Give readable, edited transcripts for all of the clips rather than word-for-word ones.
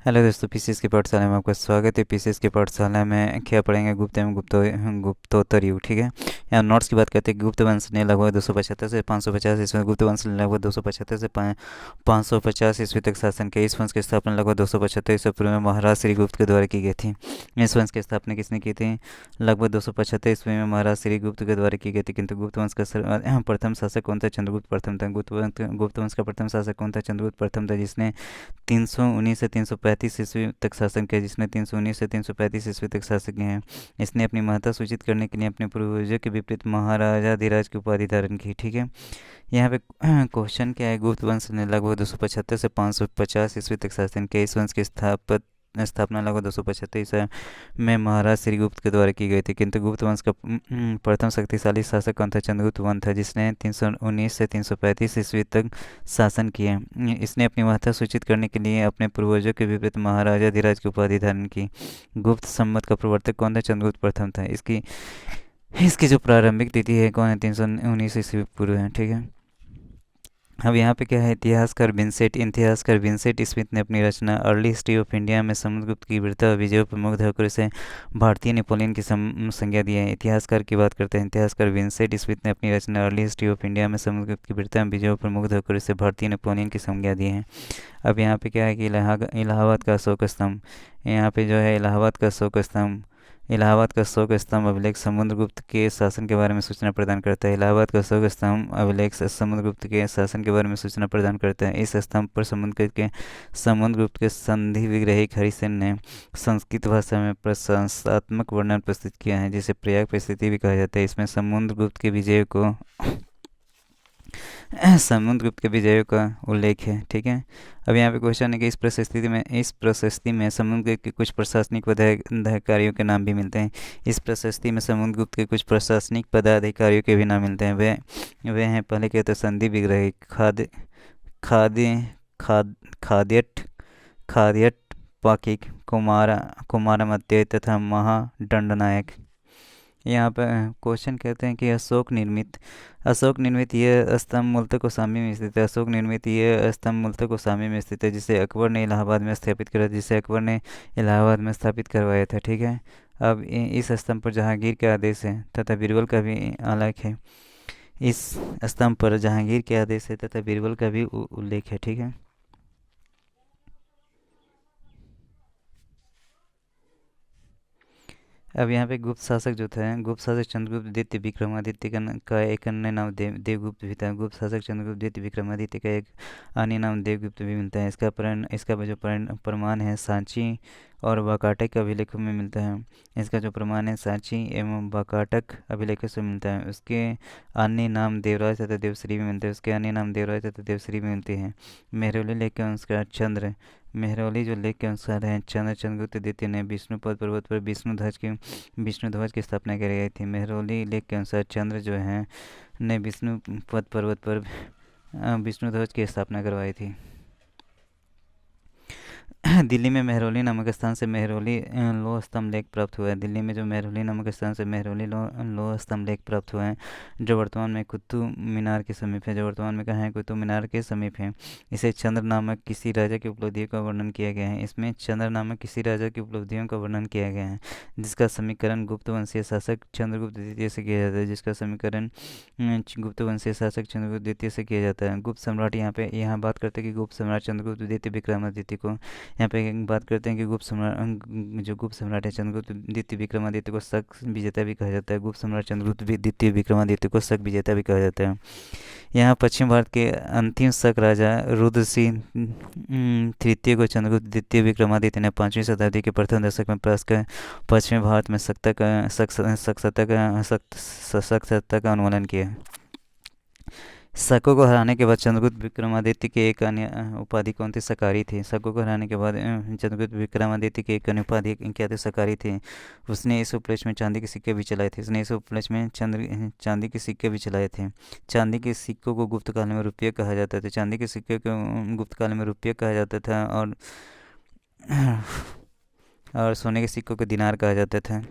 Hello दोस्तों, PCS की पाठशाला में आपका स्वागत है। पीसीएस की पाठशाला में क्या पढ़ेंगे? गुप्त एवं गुप्तोत्तर युग। ठीक है, यहाँ नोट्स की बात करते हैं। गुप्त वंश ने लगभग 275 से 550 ईस्वी में गुप्त वंश ने लगभग 275 से 550 ईस्वी तक शासन किया। इस वंश की स्थापना लगभग 275 ईस्वी पूर्व में महाराज श्रीगुप्त के द्वारा की गई थी। इस वंश की स्थापना किसने की थी? लगभग 275 ईस्वी में महाराज श्रीगुप्त के द्वारा की गई थी। किंतु गुप्त वंश का प्रथम शासक कौन था? चंद्रगुप्त प्रथम था। गुप्त वंश का प्रथम शासक कौन था? चंद्रगुप्त प्रथम था, जिसने 319 से 335 ईस्वी तक शासन किया। 319 से 335 ईस्वी तक शासन किए हैं। इसने अपनी महत्ता सूचित करने के लिए अपने पूर्वजों के विपरीत महाराजाधिराज की उपाधि धारण की। ठीक है, यहाँ पे क्वेश्चन क्या है? गुप्त वंश ने लगभग 275 से 550 ईस्वी तक शासन किया। इस वंश की स्थापना लगभग 275 ईस्वी में महाराज श्रीगुप्त के द्वारा की गई थी। किंतु गुप्त वंश का प्रथम शक्तिशाली शासक कौन था? चंद्रगुप्त वन था, जिसने 319 से 335 ईस्वी तक शासन किया। इसने अपनी महत्ता सूचित करने के लिए अपने पूर्वजों के विपरीत महाराजाधिराज की उपाधि धारण की। गुप्त संमत का प्रवर्तक कौन था? चंद्रगुप्त प्रथम था। इसकी इसकी जो प्रारंभिक तिथि है कौन है? 319 ईस्वी पूर्व है। ठीक है, अब यहाँ पे क्या है? इतिहासकार विंसेंट स्मिथ ने अपनी रचना अर्ली हिस्ट्री ऑफ इंडिया में समुद्रगुप्त की वीरता और विजयों पर मुग्ध होकर इसे भारतीय नेपोलियन की संज्ञा दी है। इतिहासकार की बात करते हैं। इतिहासकार विंसेंट स्मिथ ने अपनी रचना अर्ली हिस्ट्री ऑफ इंडिया में समुद्रगुप्त की वीरता और विजयों पर मुग्ध होकर इसे भारतीय नेपोलियन की संज्ञा दी है। अब यहाँ पे क्या है कि इलाहाबाद का अशोक स्तंभ, यहाँ पे जो है इलाहाबाद का अशोक स्तंभ अभिलेख समुद्रगुप्त के शासन के बारे में सूचना प्रदान करता है। इलाहाबाद का अशोक स्तंभ अभिलेख समुद्रगुप्त के शासन के बारे में सूचना प्रदान करता है। इस स्तंभ पर समुद्रगुप्त के संधि विग्रही हरिसेन ने संस्कृत भाषा में प्रशंसात्मक वर्णन प्रस्तुत किया है, जिसे प्रयाग परिस्थिति भी कहा जाता है। इसमें समुद्रगुप्त के विजयों का उल्लेख है। ठीक है, अब यहाँ पे क्वेश्चन है कि इस प्रशस्ति में समुद्रगुप्त के कुछ प्रशासनिक पदाधिकारियों के नाम भी मिलते हैं। इस प्रशस्ति में समुद्रगुप्त के कुछ प्रशासनिक पदाधिकारियों के भी नाम मिलते हैं। वे हैं, पहले के तो संधि विग्रही, खाद्य खाद्य खाद खाद्यट खाद्यट पाकिक, कुमारमत्य तथा महादंडनायक। यहाँ पर क्वेश्चन कहते हैं कि अशोक निर्मित यह स्तंभ मूलतः कौशाम्बी में स्थित है। जिसे अकबर ने इलाहाबाद में स्थापित करवाया था। ठीक है, अब इस स्तंभ पर जहांगीर के आदेश है तथा बीरबल का भी आलेख है। इस स्तंभ पर जहांगीर के आदेश है तथा बीरबल का भी उल्लेख है। ठीक है, अब यहाँ पे गुप्त शासक चंद्रगुप्त द्वितीय विक्रमादित्य का एक अन्य नाम देवगुप्त भी था। गुप्त शासक चंद्रगुप्त द्वितीय विक्रमादित्य का एक अन्य नाम देवगुप्त भी मिलता है। प्रमाण है सांची और वाकाटक अभिलेखों में मिलता है। इसका जो प्रमाण है सांची एवं वाकाटक अभिलेखों से मिलता है। अन्य नाम देवराज तथा देवश्री भी मिलते हैं उसके अन्य नाम देवराज तथा देवश्री भी मिलते हैं। मेहरौली लेख के अनुसार मेहरौली जो लेख के अनुसार है, चंद्रगुप्त द्वितीय ने विष्णु पद पर्वत पर विष्णु ध्वज की स्थापना करी गई थी। मेहरौली लेख के अनुसार चंद्र जो है ने विष्णु पद पर्वत पर विष्णु ध्वज की स्थापना करवाई थी। दिल्ली में मेहरौली नामक स्थान से मेहरौली लोह स्तंभ लेख प्राप्त हुआ है। दिल्ली में जो मेहरौली नामक स्थान से मेहरौली लोह स्तंभ लेख प्राप्त हुआ है, जो वर्तमान में कुतुब मीनार के समीप है। कुतुब मीनार के समीप है। इसे चंद्र नामक किसी राजा की उपलब्धियों का वर्णन किया गया है। इसमें चंद्र नामक किसी राजा की उपलब्धियों का वर्णन किया गया है, जिसका समीकरण गुप्त वंशीय शासक चंद्रगुप्त द्वितीय से किया जाता है। से किया जाता है। गुप्त सम्राट, यहाँ बात करते हैं कि गुप्त सम्राट चंद्रगुप्त द्वितीय विक्रमादित्य को, यहाँ पे बात करते हैं कि गुप्त सम्राट है चंद्रगुप्त द्वितीय विक्रमादित्य को शक विजेता भी कहा जाता है। गुप्त सम्राट चंद्रगुप्त द्वितीय विक्रमादित्य को शक विजेता भी कहा जाता है। यहाँ पश्चिम भारत के अंतिम शक राजा रुद्रसिंह तृतीय को चंद्रगुप्त द्वितीय विक्रमादित्य ने 5वीं शताब्दी के प्रथम दशक में परास्त कर पश्चिमी भारत में शक सत्ता का अनुमोदन किया। शकों को हराने के बाद चंद्रगुप्त विक्रमादित्य की एक अन्य उपाधि कौन थी? सकारी थी। शकों को हराने के बाद चंद्रगुप्त विक्रमादित्य की एक अन्य उपाधि क्या थी? सकारी थी। उसने इस उपलक्ष्य में चांदी के सिक्के भी चलाए थे। चांदी के सिक्कों को गुप्त काल में रुपये कहा जाता था। गुप्त काल में रुपये कहा जाता था, और सोने के सिक्कों को दिनार कहा जाता था।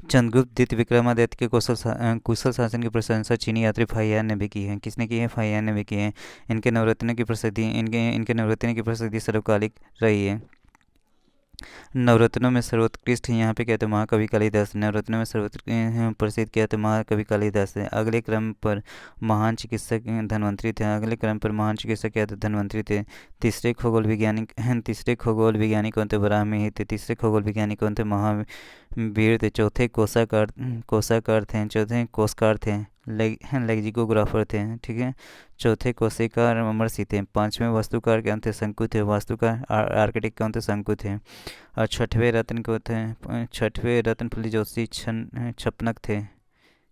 चंद्रगुप्त द्वितीय विक्रमादित्य के कुशल शासन की प्रशंसा चीनी यात्री फाहियान ने भी की है। किसने की है? फाहियान ने भी की है। इनके नवरत्नों की प्रसिद्धि सर्वकालिक रही है। नवरत्नों में सर्वोत्कृष्ट यहाँ पे क्या थे? महाकवि कालिदास। नवरत्नों में सर्वोत्कृष्ट प्रसिद्ध क्या थे? महाकवि कालिदास है। अगले क्रम पर महान चिकित्सक धन्वंतरी थे। अगले क्रम पर महान चिकित्सक क्या थे? धन्वंतरी थे। तीसरे खगोल वैज्ञानिक कौन थे? वराहमिहिर थे। तीसरे खगोल वैज्ञानिक कौन थे? महावीर थे। चौथे कोसाकार थे। चौथे कोसकार थे। लेक्सिकोग्राफर थे। ठीक है। चौथे कोशिकार अमरसी थे। पांचवें वास्तुकार क्या थे? शंकु थे। वास्तुकार आर्किटेक्ट कौन थे? शंकु थे। और छठवें रत्न फली ज्योतिषी छपनक थे।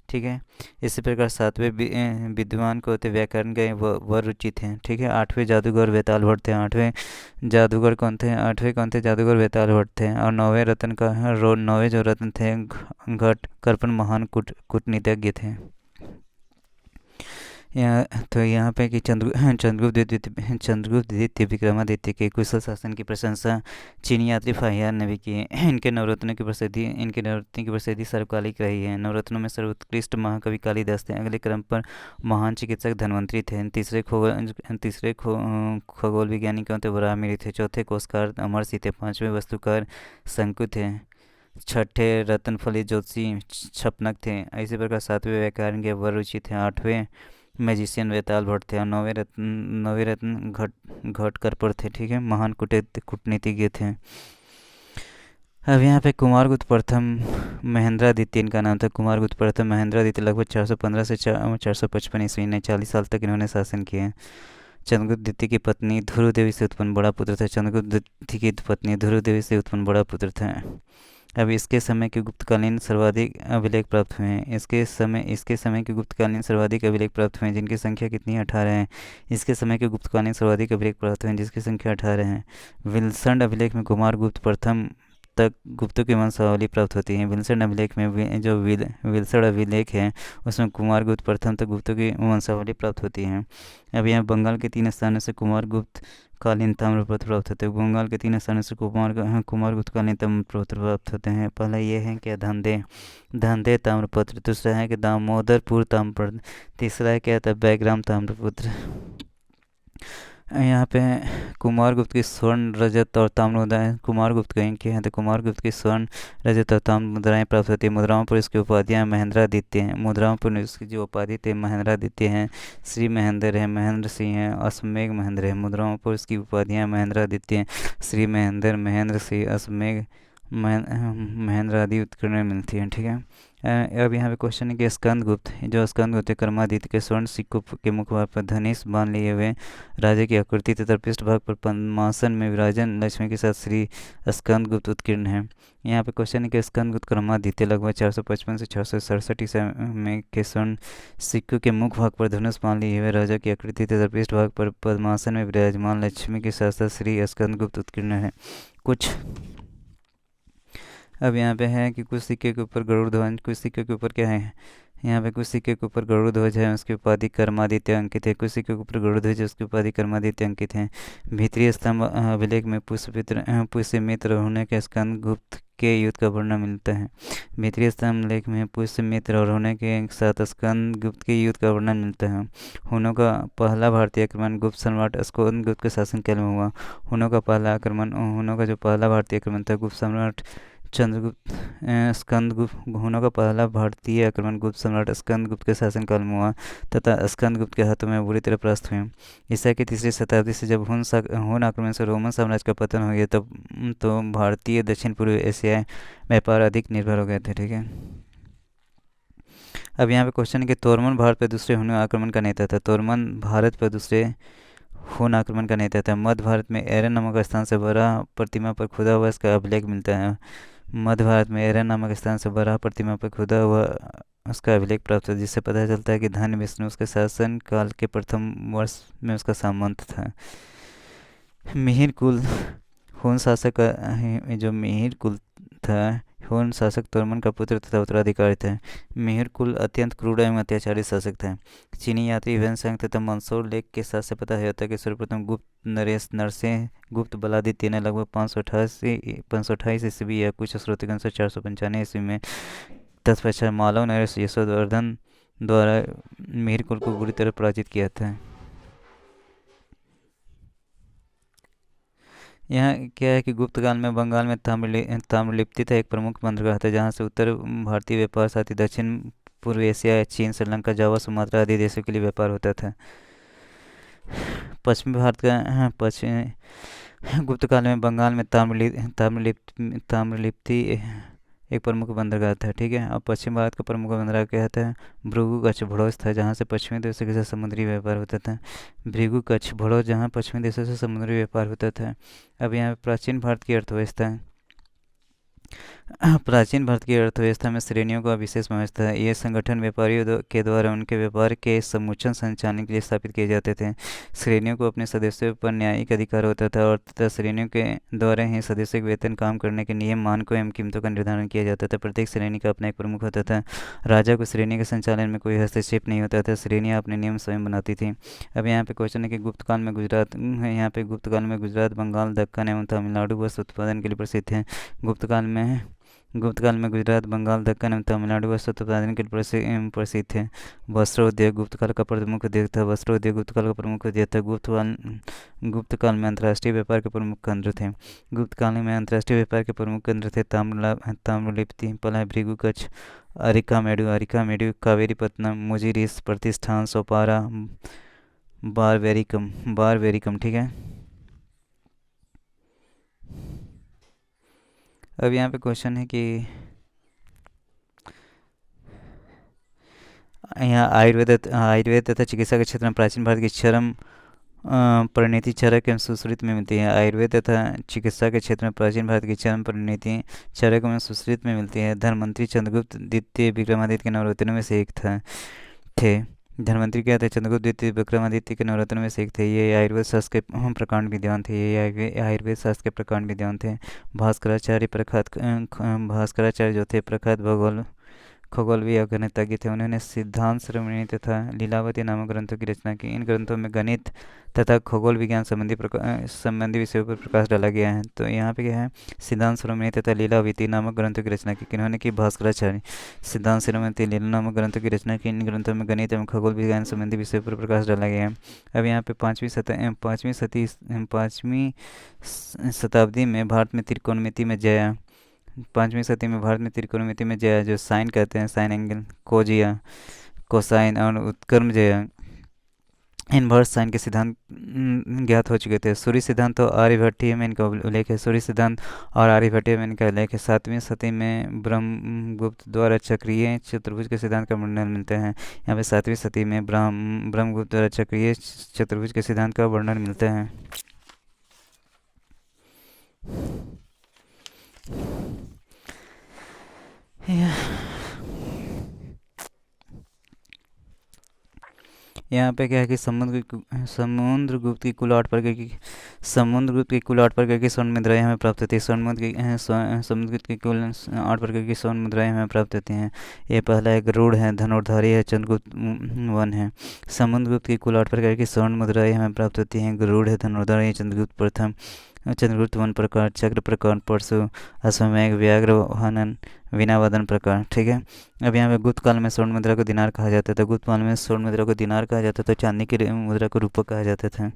ठीक है। इसी प्रकार सातवें विद्वान को थे व्याकरण के वरुचि थे। ठीक है। आठवें जादूगर वेताल भट्ट थे। आठवें कौन थे? जादूगर वेताल भट्ट थे। और नौवें जो रत्न थे घट कर्पण महान कूटनीतिज्ञ थे। यहाँ पे कि चंद्रगुप्त द्वितीय विक्रमादित्य के कुशल शासन की प्रशंसा चीनी यात्री फाहियान ने भी की है। इनके नवरत्न की प्रसिद्धि सर्वकालिक रही है। नवरत्नों में सर्वोत्कृष्ट महाकवि कालिदास थे। अगले क्रम पर महान चिकित्सक धन्वंतरी थे। तीसरे खगोल वैज्ञानिक कौन थे? वराहमिहिर थे। चौथे कोशकार अमरसी थे। पांचवें वास्तुकार शंकु थे। छठे रत्नफली ज्योतिषी छपनक थे। इसी प्रकार सातवें व्याकरण के वरुचि थे। आठवें मैजिशियन वेताल भट्ट थे। और नौवे रत्न घट करपर थे। ठीक है। महान कूटनीतिज्ञ थे। अब यहाँ पे कुमारगुप्त प्रथम महेंद्रादित्य इनका नाम था। कुमारगुप्त प्रथम महेंद्रादित्य लगभग 415 से 455 ईस्वी ने 40 साल तक इन्होंने शासन किया। चंद्रगुप्त द्वितीय की पत्नी ध्रुव देवी से उत्पन्न बड़ा पुत्र था। चंद्रगुप्त द्वितीय की पत्नी ध्रुव देवी से उत्पन्न बड़ा पुत्र था। अब इसके समय के गुप्तकालीन सर्वाधिक अभिलेख प्राप्त हुए हैं। इसके समय के गुप्तकालीन सर्वाधिक अभिलेख प्राप्त हुए हैं जिनकी संख्या कितनी है? 18 है। इसके समय के गुप्तकालीन सर्वाधिक अभिलेख प्राप्त हुए हैं जिसकी संख्या 18 है। विल्सन अभिलेख में कुमारगुप्त प्रथम तक गुप्तों की वंशावली प्राप्त होती है। विल्सन अभिलेख में जो विल्सन अभिलेख है उसमें कुमारगुप्त प्रथम तक गुप्तों की वंशावली प्राप्त होती है। अब यहाँ बंगाल के 3 स्थानों से कुमारगुप्त कालीन ताम्रपत्र प्राप्त होते हैं। बंगाल के 3 स्थानों से कुमारगुप्त कालीन ताम्रपत्र प्राप्त होते हैं। पहला ये है क्या? धंधे ताम्रपत्र। दूसरा है कि दामोदरपुर ताम्रपत्र। तीसरा है क्या? था बैग्राम ताम्रपत्र। यहाँ पे कुमारगुप्त की स्वर्ण रजत और ताम्र मुद्राएं कुमारगुप्त कहीं की हैं तो कुमारगुप्त की स्वर्ण रजत और ताम्र मुद्राएं प्राप्त होती है। मुद्राओं पर इसकी उपाधियाँ महेंद्रादित्य हैं। मुद्राओं पर इसकी जो उपाधि थे महेंद्रादित्य हैं, श्री महेंद्र है, महेंद्र सिंह है, अश्वमेघ महेंद्र है। मुद्राओं पर इसकी उपाधियाँ महेंद्रादित्य हैं, श्री महेंद्र सिंह, अश्वमेघ महेंद्र आदि उत्कीर्ण मिलती हैं। ठीक है। अब यहाँ पे क्वेश्चन है कि स्कंदगुप्त क्रमादित्य के स्वर्ण सिक्कों के मुखभाग पर धनुष बांध लिए हुए राजा की आकृति तथा पृष्ठभाग पर पद्मासन में विराजन लक्ष्मी के साथ श्री स्कंदगुप्त उत्कीर्ण है। यहाँ पे क्वेश्चन है कि स्कंदगुप्त क्रमादित्य लगभग 455 से 467 ईसा में के स्वर्ण सिक्कों के मुख भाग पर धनुष बांध लिए हुए राजा की आकृति तथा पृष्ठभाग पर पद्मासन में विराजमान लक्ष्मी के साथ साथ श्री स्कंदगुप्त उत्कीर्ण है। अब यहाँ पे है कि कुछ सिक्के के ऊपर गरुड़ ध्वज, कुछ सिक्के के ऊपर क्या है? यहाँ पे कुछ सिक्के के ऊपर गरुड़ ध्वज है, उसकी उपाधि कर्मादित्य अंकित है। कुछ सिक्के के ऊपर गरुड़ ध्वज है, उसकी उपाधि कर्मादित्य अंकित है। भीतरी स्तंभ अभिलेख में पुष्यमित्र होने के स्कंदगुप्त के युद्ध का वर्णन मिलता है। भीतरी स्तंभ लेख में पुष्यमित्र और होने के साथ स्कंदगुप्त के युद्ध का वर्णन मिलता है। हुनों का पहला भारतीय आक्रमण गुप्त सम्राट स्कंदगुप्त के शासनकाल में हुआ। हुनों का जो पहला भारतीय आक्रमण था गुप्त सम्राट हुनों का पहला भारतीय आक्रमण गुप्त सम्राट स्कंदगुप्त के शासनकाल में हुआ तथा स्कंदगुप्त के हाथों में बुरी तरह परास्त हुए। ईसा की 3री शताब्दी से जब हुन आक्रमण से रोमन साम्राज्य का पतन हो गया तब तो भारतीय दक्षिण पूर्व एशियाई व्यापार अधिक निर्भर हो गए थे। ठीक है। अब यहाँ पे क्वेश्चन है कि तोरमन भारत पर दूसरे हुन आक्रमण का नेता था। तोरमन भारत पर दूसरे हुन आक्रमण का नेता था। मध्य भारत में एरन नामक स्थान से बड़ा प्रतिमा पर खुदा हुआ इसका अभिलेख मिलता है। मध्य भारत में एरन नामक स्थान से बराह प्रतिमा पर खुदा हुआ उसका अभिलेख प्राप्त है जिससे पता चलता है कि धन्य विष्णु उसके शासन काल के प्रथम वर्ष में उसका सामंत था। मिहिर कुल हुन शासक जो मिहिर कुल था हुन शासक तोरमन का पुत्र तथा उत्तराधिकारी था। मिहिर कुल अत्यंत क्रूर एवं अत्याचारी शासक था। चीनी यात्री ह्वेनसांग तथा मंदसौर लेख के साथ से पता चलता है कि सर्वप्रथम गुप्त नरसिंह गुप्त बलादित्य ने लगभग 528 ईस्वी या कुछ स्रोतों के अनुसार 495 ईस्वी में तत्पश्चात मालव ने यशोवर्धन द्वारा मीरकुल को बुरी तरह पराजित किया था। यहाँ क्या है कि गुप्त काल में बंगाल में ताम्रलिप्ति था एक प्रमुख बंदरगाह था, जहाँ से उत्तर भारतीय व्यापार साथ ही दक्षिण पूर्व एशिया, चीन, श्रीलंका, जावा, सुमात्रा आदि देशों के लिए व्यापार होता था। पश्चिमी भारत का पश्चिमी गुप्त काल में बंगाल में ताम्रलिप्ति एक प्रमुख बंदरगाह था। ठीक है, अब पश्चिम भारत का प्रमुख बंदरगाह क्या था? भृगु कच्छ भड़ोस था, जहाँ से पश्चिमी देशों के साथ समुद्री व्यापार होता था। भृगु कच्छ भड़ोस, जहाँ पश्चिमी देशों से समुद्री व्यापार होता था। अब यहाँ प्राचीन भारत की अर्थव्यवस्था। प्राचीन भारत की अर्थव्यवस्था में श्रेणियों का विशेष महत्व था। ये संगठन व्यापारियों के द्वारा उनके व्यापार के समुचित संचालन के लिए स्थापित किए जाते थे। श्रेणियों को अपने सदस्यों पर न्यायिक अधिकार होता था और तथा श्रेणियों के द्वारा ही सदस्यों के वेतन, काम करने के नियम, मानकों एवं कीमतों का निर्धारण किया जाता था। प्रत्येक श्रेणी का अपना एक प्रमुख होता था। राजा को श्रेणी के संचालन में कोई हस्तक्षेप नहीं होता था। श्रेणियाँ अपने नियम स्वयं बनाती थी। अब यहाँ पे क्वेश्चन है कि गुप्त काल में गुजरात बंगाल, दक्कन एवं तमिलनाडु वस्त्र उत्पादन के लिए प्रसिद्ध है। गुप्त काल में गुजरात, बंगाल, दक्कन एवं तमिलनाडु वस्त्र उत्पादन के लिए प्रसिद्ध थे। वस्त्र उद्योग गुप्त काल का प्रमुख उद्योग था। वस्त्र उद्योग गुप्त काल का प्रमुख उद्योग था। गुप्त काल में अंतर्राष्ट्रीय व्यापार के प्रमुख केंद्र थे। गुप्त काल में अंतर्राष्ट्रीय व्यापार के प्रमुख केंद्र थे ताम्रलिप्ति, पला, भृगु कच्छ, अरिकामेडु, कावेरीपत्तनम, मुजिरिस, प्रतिष्ठान, सोपारा, बारवेरिकम। ठीक है, अब यहाँ पे क्वेश्चन है कि यहाँ आयुर्वेद तथा चिकित्सा के क्षेत्र में प्राचीन भारत की चरम परिणति चरक एवं सुश्रुत में मिलती है। आयुर्वेद तथा चिकित्सा के क्षेत्र में प्राचीन भारत की चरम परिणति चरक एवं सुश्रुत में मिलती है। धर्ममंत्री चंद्रगुप्त द्वितीय विक्रमादित्य के नवरत्नों में से एक थे। धनवंतरी क्या थे? चंद्रगुप्त द्वितीय विक्रमादित्य के नवरत्नों में से एक थे। ये आयुर्वेद शास्त्र के प्रकांड विद्वान थे। भास्कराचार्य जो थे प्रख्यात खगोलवीय और गणितज्ञ थे। उन्होंने सिद्धांत श्रवणी तथा लीलावती नामक ग्रंथों की रचना की। इन ग्रंथों में गणित तथा खगोल विज्ञान संबंधी विषयों पर प्रकाश डाला गया है। तो यहाँ पे क्या है? सिद्धांत श्रवणी तथा लीलावती नामक ग्रंथों की रचना की। किन्होंने की? भास्कराचार्य। सिद्धांत श्रवणी लीला नामक ग्रंथों की रचना की। इन ग्रंथों में गणित एवं खगोल विज्ञान संबंधी विषयों पर प्रकाश डाला गया है। अब यहाँ पे पाँचवीं शताब्दी में भारत में त्रिकोणमिति में जया 5वीं सदी में भारत में त्रिकोणमिति में जया, जो साइन कहते हैं, साइन एंगल, कोजिया, कोसाइन और उत्क्रम जया, इनवर्स साइन के सिद्धांत ज्ञात हो चुके थे। सूर्य सिद्धांत तो आर्यभट्टीय में इनका उल्लेख है। सूर्य सिद्धांत और आर्यभट्टीय में इनका उल्लेख है। 7वीं सदी में ब्रह्मगुप्त द्वारा चक्रीय चतुर्भुज के सिद्धांत का वर्णन मिलता है। यहाँ पे 7वीं सदी में ब्रह्मगुप्त द्वारा चक्रीय चतुर्भुज के सिद्धांत का वर्णन मिलता है। यहाँ पे क्या है कि समुद्रगुप्त की कुल 8 प्रकार की स्वर्ण मुद्राएं हमें प्राप्त होती है। समुद्रगुप्त की कुल 8 प्रकार की स्वर्ण मुद्राएं हमें प्राप्त होती हैं। ये पहला एक गरुड़ है, धनुर्धारी है, चंद्रगुप्त 1 है। समुद्रगुप्त की कुल 8 प्रकार की स्वर्ण मुद्राएं हमें प्राप्त होती हैं। गरुड़ है, धनुर्धारी है, चंद्रगुप्त 1 प्रकार, चक्र प्रकार, परशु, अश्वमेघ, व्याघ्र वाहन, वीणावादन प्रकार। ठीक है, अब यहाँ पे गुप्त काल में स्वर्ण मुद्रा को दिनार कहा जाता था। गुप्त काल में स्वर्ण मुद्रा को दिनार कहा जाता था। चांदी की मुद्रा को रूपक कहा जाता था।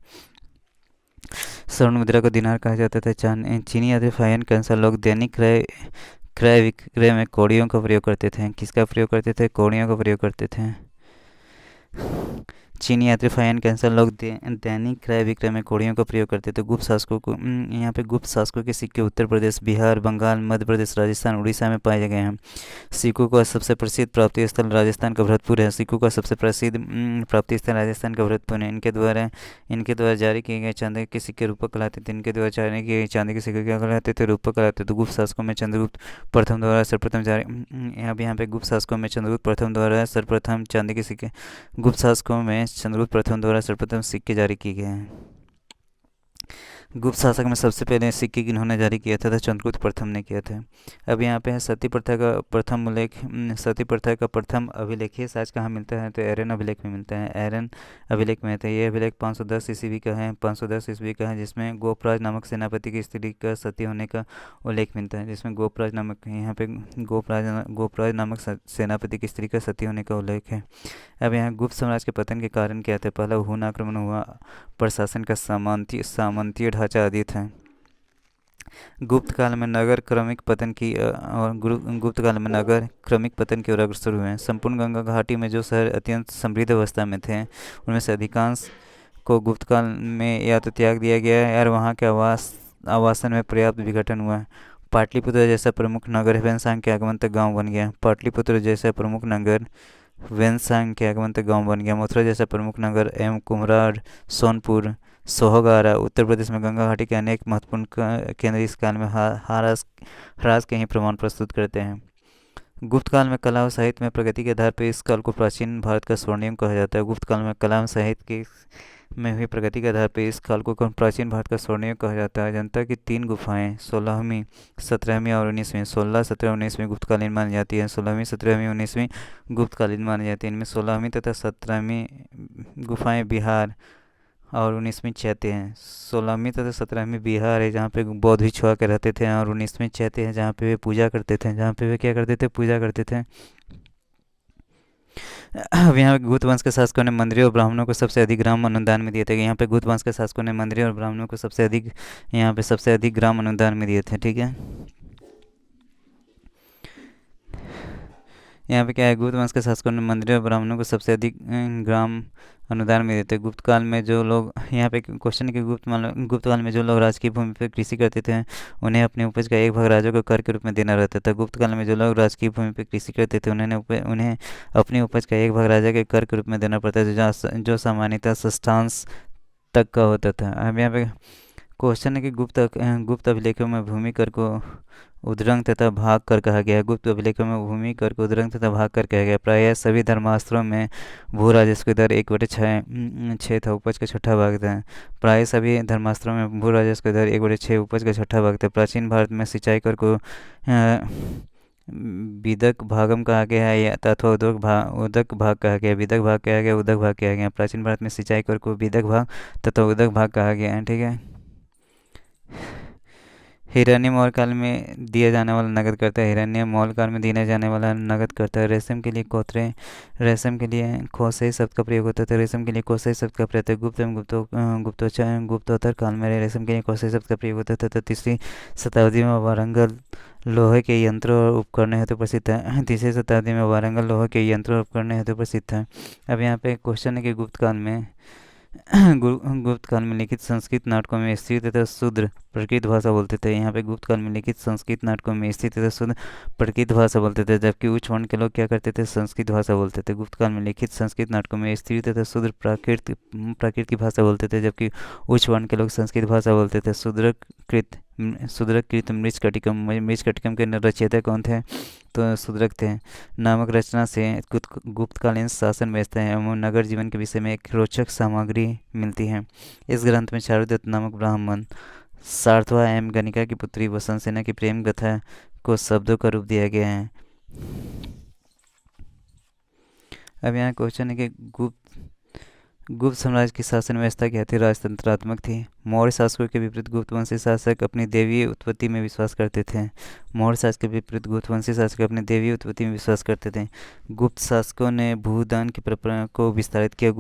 स्वर्ण मुद्रा को दिनार कहा जाता था। चीनी अध्ययन के अनुसार लोग दैनिक क्रय विक्रय में कौड़ियों का प्रयोग करते थे। किसका प्रयोग करते थे? कौड़ियों का प्रयोग करते थे। चीनी यात्री के अनुसार लोग दैनिक क्रय विक्रय में कौड़ियों का प्रयोग करते थे। यहाँ पे गुप्त शासकों के सिक्के उत्तर प्रदेश, बिहार, बंगाल, मध्य प्रदेश, राजस्थान, उड़ीसा में पाए गए हैं। सिक्कों का सबसे प्रसिद्ध प्राप्ति स्थल राजस्थान का भरतपुर है। सिक्कों का सबसे प्रसिद्ध प्राप्ति स्थल राजस्थान का भरतपुर है। इनके द्वारा जारी किए गए चांदी के सिक्के रूपक कहलाते थे। इनके द्वारा जारी किए गए चांदी के सिक्के क्या कहलाते थे? रूपक कहलाते थे। गुप्त शासकों में चंद्रगुप्त प्रथम द्वारा सर्वप्रथम जारी यहाँ पे गुप्त शासकों में चंद्रगुप्त प्रथम द्वारा सर्वप्रथम चांदी के सिक्के चंद्रगुप्त प्रथम द्वारा सर्वप्रथम सिक्के जारी किए गए हैं। गुप्त शासक में सबसे पहले सिक्के किन्होंने जारी किया था? चंद्रगुप्त प्रथम ने किया था। अब यहाँ पे है सती प्रथा का प्रथम उल्लेख। सती प्रथा का प्रथम अभिलेखीय साक्ष्य कहाँ मिलता है? तो एरन अभिलेख में मिलता है। एरन अभिलेख में है। ये अभिलेख 510 ईस्वी का है, 510 ईस्वी का है, जिसमें गोपराज नामक सेनापति की स्त्री का सती होने का उल्लेख मिलता है। जिसमें गोपराज नामक, यहाँ पे गोपराज नामक सेनापति की स्त्री का सती होने का उल्लेख है। अब यहाँ गुप्त साम्राज्य के पतन के कारण क्या थे? पहला हुन आक्रमण हुआ, प्रशासन का सामंतीय ढांचा आदि था। गुप्त काल में नगर क्रमिक पतन की और गुप्त काल में नगर क्रमिक पतन की ओर अग्रसर हुए हैं। संपूर्ण गंगा घाटी में जो शहर अत्यंत समृद्ध अवस्था में थे, उनमें से अधिकांश को गुप्त काल में या तो त्याग दिया गया है, और वहाँ के आवासन में पर्याप्त विघटन हुआ है। पाटलिपुत्र जैसा प्रमुख नगर ह्वेनसांग के आगमन तक गाँव बन गया। पाटलिपुत्र जैसा प्रमुख नगर ह्वेनसांग के आगमन तक गाँव बन गया। मथुरा जैसा प्रमुख नगर एवं कुम्हरार, सोनपुर, सोहगारा उत्तर प्रदेश में गंगा घाटी के अनेक महत्वपूर्ण केंद्र इस काल में ह्रास के ही प्रमाण प्रस्तुत करते हैं। गुप्त काल में कला और साहित्य में प्रगति के आधार पर इस काल को प्राचीन भारत का स्वर्ण युग कहा जाता है। गुप्त काल में कला और साहित्य के में हुई प्रगति के आधार पर इस काल को प्राचीन भारत का स्वर्ण युग कहा जाता है। जनता की 3 गुफाएं 16वीं, 17वीं और 19वीं, 16, 17, 19वीं गुप्तकालीन मानी जाती है। 16वीं, 17वीं, 19वीं गुप्तकालीन मानी जाती है। इनमें 16वीं तथा 17वीं गुफाएं बिहार और 19वीं चैत्य हैं। 16वीं तथा 17वीं बिहार है, जहाँ पे बौद्ध भिक्षु आकर रहते थे, और 19वीं चैत्य है, जहाँ पे वे पूजा करते थे। जहाँ पे वे क्या करते थे? पूजा करते थे। अब यहाँ पे गुप्त वंश के शासकों ने मंदिरों और ब्राह्मणों को सबसे अधिक ग्राम अनुदान में दिए थे। यहाँ पे गुप्त वंश के शासकों ने मंदिरों और ब्राह्मणों को सबसे अधिक ग्राम अनुदान में दिए थे। ठीक है, यहाँ पे क्या है? गुप्त वंश के शासकों ने मंदिरों और ब्राह्मणों को सबसे अधिक ग्राम अनुदान में देते। गुप्त काल में जो लोग, यहाँ पे क्वेश्चन है कि गुप्त काल में जो लोग राजकीय भूमि पर कृषि करते थे, उन्हें अपनी उपज का एक भाग राजा को कर के रूप में देना रहता था। गुप्त काल में जो लोग राजकीय भूमि पर कृषि करते थे, उन्हें अपनी उपज का एक भाग राजा के कर के रूप में देना पड़ता था, जो सामान्यतः षष्ठांश तक का होता था। अब यहाँ पे क्वेश्चन है कि गुप्त अभिलेखों में भूमि कर को उद्रंग तथा भाग कर कहा गया है। गुप्त अभिलेखों में भूमि कर को उद्रंग तथा भाग कर कहा गया। प्रायः सभी धर्मास्त्रों में भू राजस्व दर 1/6 था, उपज का छठा भाग था। प्राय सभी धर्मास्त्रों में भू राजस्व दर 1/6 उपज का छठा भाग था। प्राचीन भारत में सिंचाई कर को विदक भागम कहा गया है, या अथवा उदक भाग कहा गया। विदक भाग कहा गया, उदक भाग कहा गया। प्राचीन भारत में सिंचाई कर को विदक भाग तथा उदक भाग कहा गया है। ठीक है, हिरण्य मौर्य काल में दिया जाने वाला नगद करता है। हिरण्य मौर्य काल में दिया जाने वाला नगद करता है। रेशम के लिए कोसई शब्द का प्रयोग होता था। रेशम के लिए कोसई शब्द का प्रयोग। गुप्त एवं गुप्तोत्तर काल में रेशम के लिए कोसई शब्द का प्रयोग होता था। तो 3वीं शताब्दी में वारंगल लोहे के यंत्रों और उपकरण हेतु प्रसिद्ध है। 3वीं शताब्दी में वारंगल लोहे के यंत्रों और उपकरण हेतु प्रसिद्ध है। अब यहाँ पे क्वेश्चन है कि गुप्त काल में लिखित संस्कृत नाटकों में स्त्री तथा शूद्र प्रकृत भाषा बोलते थे। यहाँ पे गुप्त काल में लिखित संस्कृत नाटकों में स्त्री तथा शूद्र प्रकृत भाषा बोलते थे, जबकि उच्च वर्ण के लोग क्या करते थे? संस्कृत भाषा बोलते थे। गुप्त काल में लिखित संस्कृत नाटकों में स्त्री तथा शूद्र प्राकृत की भाषा बोलते थे, जबकि उच्च वर्ण के लोग संस्कृत भाषा बोलते थे। शूद्रकृत मृच्छकटिकम के रचयिता कौन थे? तो शूद्रक थे। नामक रचना से गुप्तकालीन शासन व्यवस्था एवं नगर जीवन के विषय में एक रोचक सामग्री मिलती है। इस ग्रंथ में चारुदत्त नामक ब्राह्मण, सारथवा एवं गणिका की पुत्री वसंत सेना की प्रेम कथा को शब्दों का रूप दिया गया है। अब यहाँ क्वेश्चन है कि गुप्त साम्राज्य की शासन व्यवस्था क्या थी? राजतंत्रात्मक थी। मौर्य शासकों के विपरीत गुप्तवंशी शासक अपनी दैवीय उत्पत्ति में विश्वास करते थे। मौर्य शासक के विपरीत गुप्तवंशी शासक अपनी दैवीय उत्पत्ति में विश्वास करते थे। गुप्त शासकों ने भूदान की परंपरा को विस्तारित किया।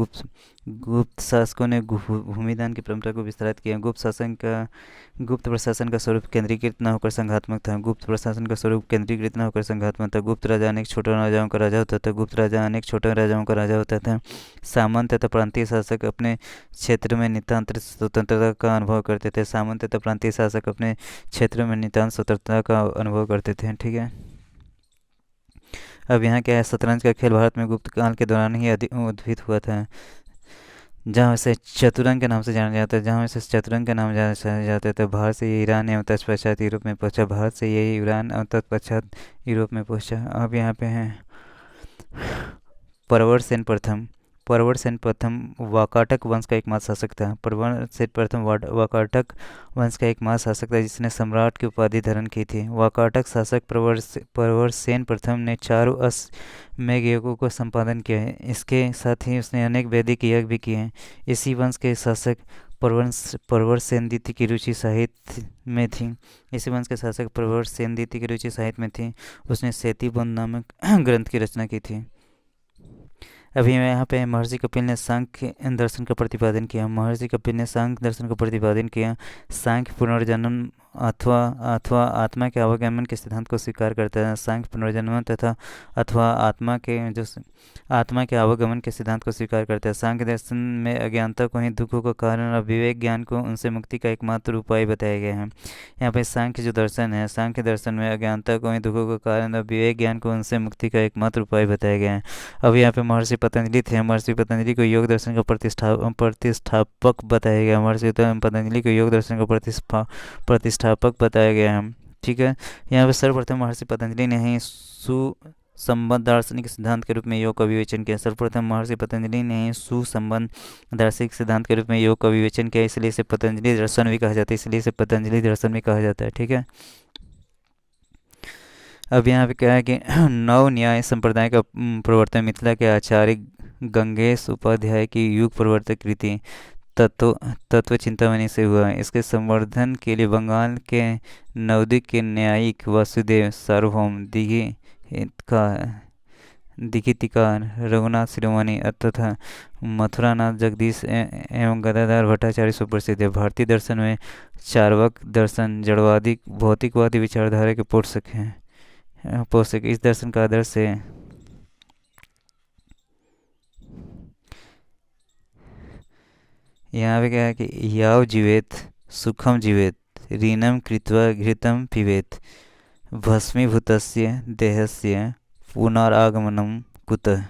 गुप्त शासकों ने भूमिदान की परंपरा को विस्तारित किया। गुप्त प्रशासन का स्वरूप केंद्रीकृत न होकर संघात्मक था। गुप्त प्रशासन का स्वरूप केंद्रीकृत न होकर संघात्मक था। गुप्त राजा अनेक छोटे राजाओं का राजा होता था। गुप्त राजा अनेक छोटे राजाओं का राजा होता था। सामंत तथा प्रांतीय शासक अपने क्षेत्र में नितांत स्वतंत्रता का अनुभव करते थे। सामंत तथा प्रांतीय शासक अपने क्षेत्र में नितांत स्वतंत्रता का अनुभव करते थे। ठीक है, अब यहाँ क्या है? शतरंज का खेल भारत में गुप्त काल के दौरान ही उद्भित हुआ था, जहाँ से चतुरंग के नाम से जाना जाता है। भारत से ये ईरान एवं तत्पश्चात यूरोप में पहुंचा। अब यहाँ पे है परवर सेन प्रथम। प्रवरसेन प्रथम वाकाटक वंश का एकमात्र शासक था। प्रवरसेन प्रथम वाकाटक वंश का एकमात्र शासक था जिसने सम्राट की उपाधि धारण की थी। वाकाटक शासक प्रवरसेन प्रथम ने चारों अश्वमेध यज्ञों को संपादन किया है। इसके साथ ही उसने अनेक वैदिक यज्ञ भी किए हैं। इसी वंश के शासक प्रवरसेनदित्य की रुचि साहित्य में थी। इसी वंश के शासक प्रवरसेनदित्य की रुचि साहित्य में थी। उसने सेतिबंध नामक ग्रंथ की रचना की थी। अभी मैं यहाँ पे महर्षि कपिल ने सांख्य दर्शन का प्रतिपादन किया। महर्षि कपिल ने सांख्य दर्शन का प्रतिपादन किया। सांख्य पुनर्जन्म अथवा अथवा आत्मा के आवागमन के सिद्धांत को स्वीकार करता है। सांख्य पुनर्जन्म तथा अथवा आत्मा के आवागमन के सिद्धांत को स्वीकार करता है। सांख्य दर्शन में अज्ञानता को ही दुखों का कारण और विवेक ज्ञान को उनसे मुक्ति का एकमात्र उपाय बताया गया है। यहाँ पे सांख्य जो दर्शन है, सांख्य दर्शन में अज्ञानता को ही दुखों का कारण और विवेक ज्ञान को उनसे मुक्ति का एकमात्र उपाय बताया गया है। अब यहाँ पे महर्षि पतंजलि थे। महर्षि पतंजलि को योग दर्शन का प्रतिष्ठापक बताया गया। महर्षि पतंजलि को योग दर्शन का प्रतिष्ठापक बताया गया है। ठीक है, यहाँ पे सर्वप्रथम महर्षि पतंजलि ने ही सुसंबद्ध दार्शनिक सिद्धांत के रूप में योग का विवेचन किया। सर्वप्रथम महर्षि पतंजलि ने ही सुसंबद्ध दार्शनिक सिद्धांत के रूप में योग का विवेचन किया, इसलिए इसे पतंजलि दर्शन भी कहा जाता है। इसलिए इसे पतंजलि दर्शन भी कहा जाता है। ठीक है, अब यहाँ पे क्या है कि नव न्याय संप्रदाय का प्रवर्तन मिथिला के आचार्य गंगेश उपाध्याय की युग प्रवर्तक कृति तत्व चिंतामणि से हुआ। इसके संवर्धन के लिए बंगाल के नवद्वीप के न्यायिक वासुदेव सार्वभौम दीघितिकार रघुनाथ शिरोमणि तथा मथुरानाथ जगदीश एवं गदाधर भट्टाचार्य सुप्रसिद्ध है। भारतीय दर्शन में चार्वाक दर्शन जड़वादी भौतिकवादी विचारधारा के पोषक हैं। इस दर्शन का आदर्श है यहाँ पे क्या है कि याव जीवेत सुखम जीवेत ऋणम कृत्वा घृतम पिबेत भस्मीभूतस्य देहस्य पुनरागमनम कुतः।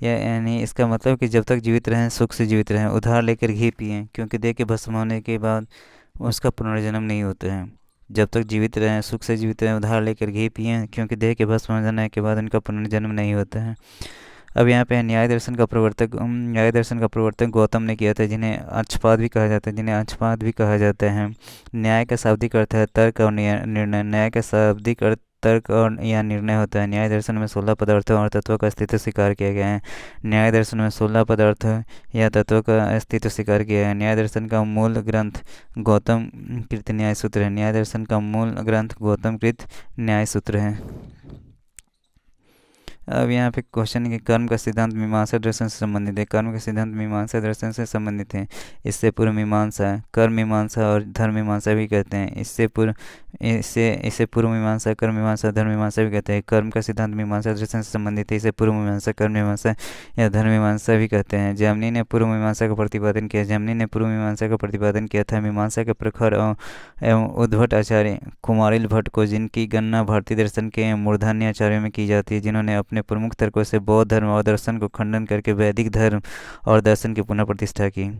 यानी इसका मतलब कि जब तक जीवित रहें सुख से जीवित रहें, उधार लेकर घी पिएं क्योंकि देह के भस्म होने के बाद उसका पुनर्जन्म नहीं होता है। जब तक जीवित रहें सुख से जीवित रहें, उधार लेकर घी पिएं क्योंकि देह के भस्म हो जाने के बाद उनका पुनर्जन्म नहीं होता है। अब यहाँ पे न्याय दर्शन का प्रवर्तक गौतम ने किया था, जिन्हें अक्षपाद भी कहा जाता है। न्याय का शाब्दिक अर्थ है तर्क और निर्णय। न्याय का शाब्दिक अर्थ तर्क और या निर्णय होता है। न्याय दर्शन में 16 पदार्थों और तत्वों का अस्तित्व स्वीकार किया गया है। न्याय दर्शन में 16 पदार्थों या तत्वों का अस्तित्व स्वीकार किया है। न्याय दर्शन का मूल ग्रंथ गौतम कृत न्याय सूत्र है। न्याय दर्शन का मूल ग्रंथ गौतम कृत न्याय सूत्र है। अब यहाँ पे क्वेश्चन है कि कर्म का सिद्धांत मीमांसा दर्शन से संबंधित है। कर्म का सिद्धांत मीमांसा दर्शन से संबंधित है। इससे पूर्व मीमांसा कर्म मीमांसा और धर्म मीमांसा भी कहते हैं। इसे पूर्व मीमांसा कर्म मीमांसा धर्म मीमांसा भी कहते हैं। कर्म का सिद्धांत मीमांसा दर्शन से संबंधित है। इसे पूर्व मीमांसा कर्म मीमांसा या धर्म मीमांसा भी कहते हैं। जामिनी ने पूर्व मीमांसा का प्रतिपादन किया था। मीमांसा के प्रखर एवं उद्भट आचार्य कुमारिल भट्ट को, जिनकी गणना भारतीय दर्शन के मूर्धन्य आचार्यों में की जाती है, जिन्होंने अपने प्रमुख तर्कों से बौद्ध धर्म और दर्शन को खंडन करके वैदिक धर्म और दर्शन की पुनः प्रतिष्ठा की।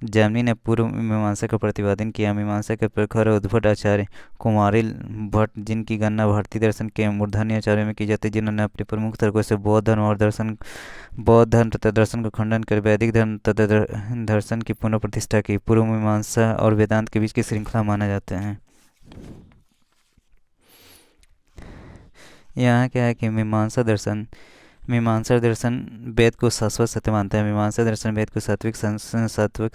जामिनी ने पूर्व मीमांसा का प्रतिपादन किया। मीमांसा के प्रखर और उद्भट आचार्य कुमारिल भट्ट, जिनकी गणना भारतीय दर्शन के मूर्धन्य आचार्यों में की जाती है, जिन्होंने अपने प्रमुख तर्कों से बौद्ध धर्म तथा दर्शन को खंडन कर वैदिक धर्म तथा दर्शन की पुनः प्रतिष्ठा की। पूर्व मीमांसा और वेदांत के बीच की श्रृंखला माना जाते हैं। यहाँ क्या है कि मीमांसा दर्शन वेद को शाश्वत सत्य मानता है। मीमांसा दर्शन वेद को सात्विक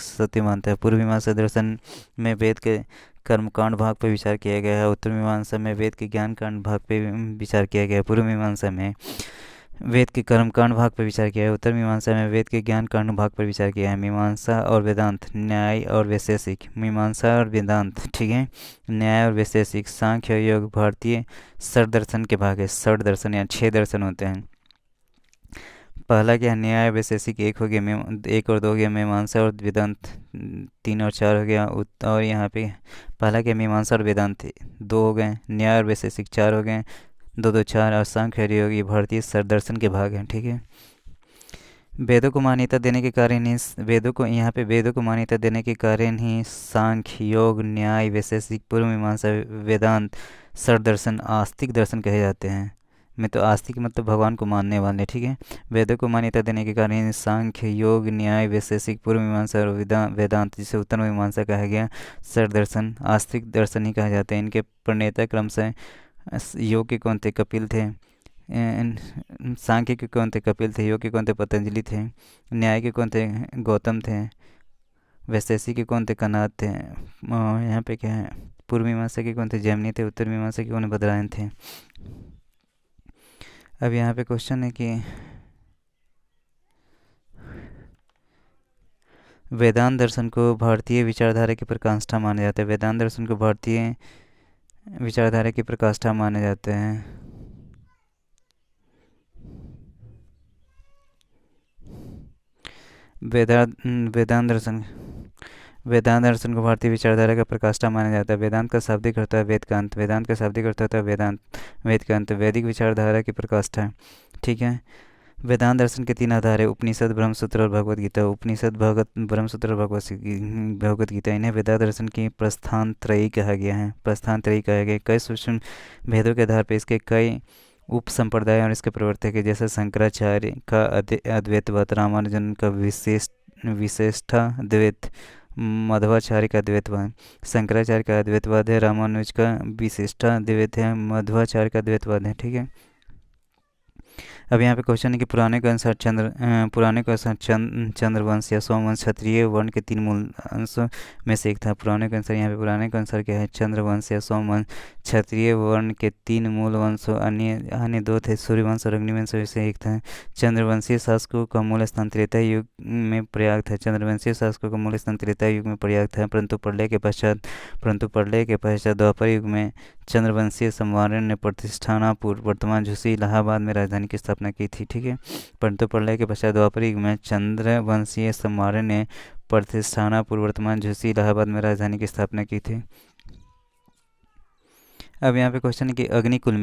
सत्य मानता है। पूर्व मीमांसा दर्शन में वेद के कर्मकांड भाग पर विचार किया गया है। उत्तर मीमांसा में वेद के ज्ञान कांड भाग पर विचार किया गया है। पूर्व मीमांसा में वेद के कर्मकांड भाग पर विचार किया है। उत्तर मीमांसा में वेद के ज्ञान कांड भाग पर विचार किया है। मीमांसा और वेदांत न्याय और वैशेषिक। मीमांसा और वेदांत, ठीक है, न्याय और वैशेषिक। सांख्य और योग भारतीय षड दर्शन के भाग है। षड दर्शन या 6 दर्शन होते हैं। पहला क्या, न्याय वैशेषिक 1 हो गया, 1 और 2 हो गया। मीमांसा और वेदांत 3 और 4 हो गया। और यहाँ पे पहला क्या, मीमांसा और वेदांत 2 हो गए। न्याय और वैशेषिक 4 हो गए, 2 2 4। और सांख्य और योग ये भारतीय षड दर्शन के भाग हैं। ठीक है, वेदों को मान्यता देने के कारण ही सांख्य योग न्याय वैशेषिक पूर्व मीमांसा वेदांत षड दर्शन आस्तिक दर्शन कहे जाते हैं। में तो आस्तिक मतलब भगवान को मानने वाले, ठीक है। वेदों को मान्यता देने के कारण सांख्य, योग, न्याय, वैशेषिक, पूर्व मीमांसा और वेदांत, जिसे उत्तर मीमांसा कहा गया, सर दर्शन आस्तिक दर्शन ही कहा जाता है। इनके प्रणेता क्रमशः योग के कौन थे? कपिल थे। सांख्य के कौन थे? कपिल थे। योग के कौन थे? पतंजलि थे। न्याय के कौन थे? गौतम थे। वैशेषिक के कौन थे? कनाद थे। यहाँ पे क्या है? पूर्व मीमांसा के कौन थे? जैमिनी थे। उत्तर मीमांसा के कौन? बदरायन थे। अब यहाँ पे क्वेश्चन है कि वेदांत दर्शन को भारतीय विचारधारा की प्रकाष्ठा माना जाता है। वेदांत दर्शन को भारतीय विचारधारा की प्रकाष्ठा माने जाते हैं। वेदांत वेदांत दर्शन वेदांत दर्शन को भारतीय विचारधारा का प्रकाष्ठा माना जाता है। वेदांत का शाब्दिक अर्थ है वेदकांत। वेदांत का शाब्दिक अर्थ होता है वेदांत, वेदकांत, वैदिक विचारधारा की प्रकाष्ठा है, ठीक है। वेदांत दर्शन के तीन आधार है: उपनिषद, ब्रह्मसूत्र और भगवत गीता। उपनिषद, भगवत ब्रह्मसूत्र और भगवत गीता, इन्हें वेदांत दर्शन की प्रस्थान त्रयी कहा गया है। प्रस्थान त्रयी कहा गया। कई सूक्ष्म भेदों के आधार पर इसके कई उप संप्रदाय और इसके प्रवर्तक है, जैसे शंकराचार्य का अद्वैतवाद, रामानुजन का विशिष्टाद्वैत, मध्वाचार्य का द्वैतवाद। शंकराचार्य का अद्वैतवाद है, रामानुज का विशिष्टाद्वैत है, मध्वाचार्य का द्वैतवाद है, ठीक है। अब यहाँ पे क्वेश्चन है कि पुराने के अनुसार चंद्रवंश या सोमवंश क्षत्रिय वर्ण के तीन मूल अंशों में से एक था। पुराने के अनुसार, यहाँ पे पुराने के अनुसार क्या है? चंद्रवंश या सोमवंश क्षत्रिय वर्ण के तीन मूल वंशों, अन्य अन्य दो थे, सूर्यवंश और अग्निवंश में से एक था। चंद्रवंशीय शासकों का मूल स्थान त्रेता युग में प्रयाग था। चंद्रवंशीय शासकों का मूल स्थान त्रेता युग में प्रयाग था, परंतु प्रलय के पश्चात द्वापर युग में चंद्रवंशीय सम्राट ने प्रतिष्ठानापुर, वर्तमान झुसी, इलाहाबाद में राजधानी की स्थापना की थी, ठीक है। परंतु प्रलय के पश्चात द्वापर युग में चंद्रवंशीय सम्राट ने प्रतिष्ठानापुर, वर्तमान झुसी, इलाहाबाद में राजधानी की स्थापना की थी। अब यहाँ पे क्वेश्चन है कि अग्निकुल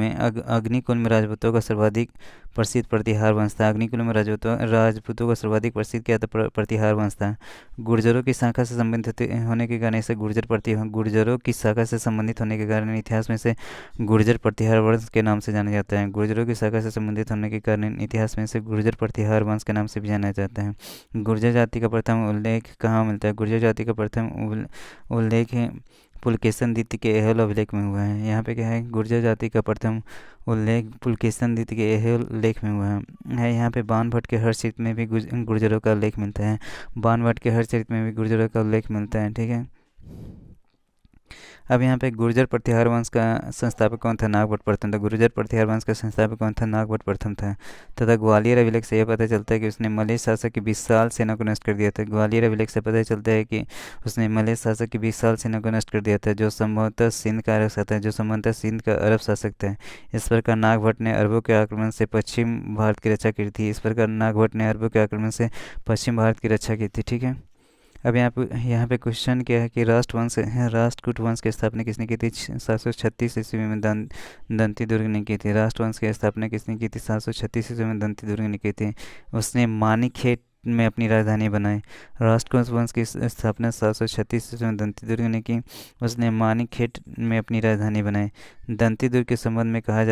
में राजपूतों का सर्वाधिक प्रसिद्ध प्रतिहार वंश था। अग्निकुल में राजपूतों का सर्वाधिक प्रसिद्ध क्या था? प्रतिहार वंश था। गुर्जरों की शाखा से संबंधित होने के कारण इसे गुर्जरों की शाखा से संबंधित होने के कारण इतिहास में इसे गुर्जर प्रतिहार वंश के नाम से जाना जाता है। गुर्जरों की शाखा से संबंधित होने के कारण इतिहास में इसे गुर्जर प्रतिहार वंश के नाम से भी जाना जाता है। गुर्जर जाति का प्रथम उल्लेख कहाँ मिलता है? गुर्जर जाति का प्रथम उल्लेख पुलकेशन द्वितीय के एहोल अभिलेख में हुआ है। यहाँ पे क्या है? गुर्जर जाति का प्रथम उल्लेख पुलकेशन द्वितीय के एहोल लेख में हुआ है। यहाँ पे बाणभट्ट के हर चरित्र में भी गुर्जरों का उल्लेख मिलता है। बाणभट्ट के हर चरित्र में भी गुर्जरों का उल्लेख मिलता है, ठीक है। अब यहाँ पे गुर्जर प्रतिहार वंश का संस्थापक कौन था? नागभट्ट प्रथम था। गुर्जर प्रतिहार वंश का संस्थापक कौन था? नागभट्ट प्रथम था। तथा ग्वालियर अभिलेख से यह पता चलता है कि उसने मलय शासक की विशाल सेना को नष्ट कर दिया था। ग्वालियर अभिलेख से पता चलता है कि उसने मलय शासक की विशाल सेना को नष्ट कर दिया था, जो संभवतः सिंध का अरब शासक था। इस प्रकार नागभट्ट ने अरबों के आक्रमण से पश्चिम भारत की रक्षा की थी। ठीक है। अब यहाँ पे क्वेश्चन क्या है कि राष्ट्रकूट वंश की स्थापना किसने की थी? 736 ईस्वी में दंती दुर्ग ने की थी। राष्ट्रवंश की स्थापना किसने की थी? 736 ईस्वी में दंती दुर्ग ने की थी। उसने माणिकखेट में अपनी राजधानी बनाई। राष्ट्रकूट वंश की स्थापना 736 ईस्वी में दंती दुर्ग ने की। उसने माणिकखेट में अपनी राजधानी बनाई। दंती दुर्ग के संबंध में कहा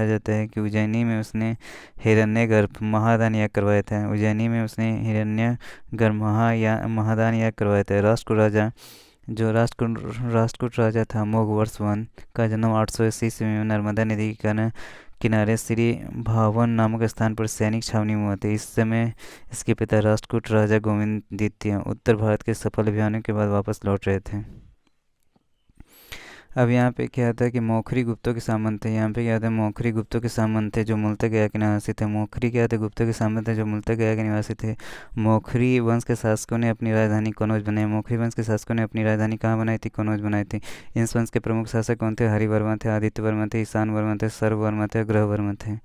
जाता है कि उज्जैनी में उसने हिरण्यगर्भ महादान याग करवाया था। राष्ट्रकूट राजा था मोघवर्ष वन का जन्म 880 ईस्वी में नर्मदा नदी के किनारे श्री भावन नामक स्थान पर सैनिक छावनी में हुआ था। इस समय इसके पिता राष्ट्रकूट राजा गोविंद द्वितीय उत्तर भारत के सफल अभियानों के बाद वापस लौट रहे थे। अब यहाँ पे क्या आता है कि मौखरी गुप्तों के सामंत थे। जो मूलतः गया के निवासी थे। मौखरी वंश के शासकों ने अपनी राजधानी कनौज कहाँ बनाई थी? कनौज बनाई थी। इस वंश के प्रमुख शासक कौन थे? हरिवर्मा थे, आदित्य वर्मा थे, ईशान वर्मा थे, सर्व वर्मा थे, ग्रह वर्मा थे।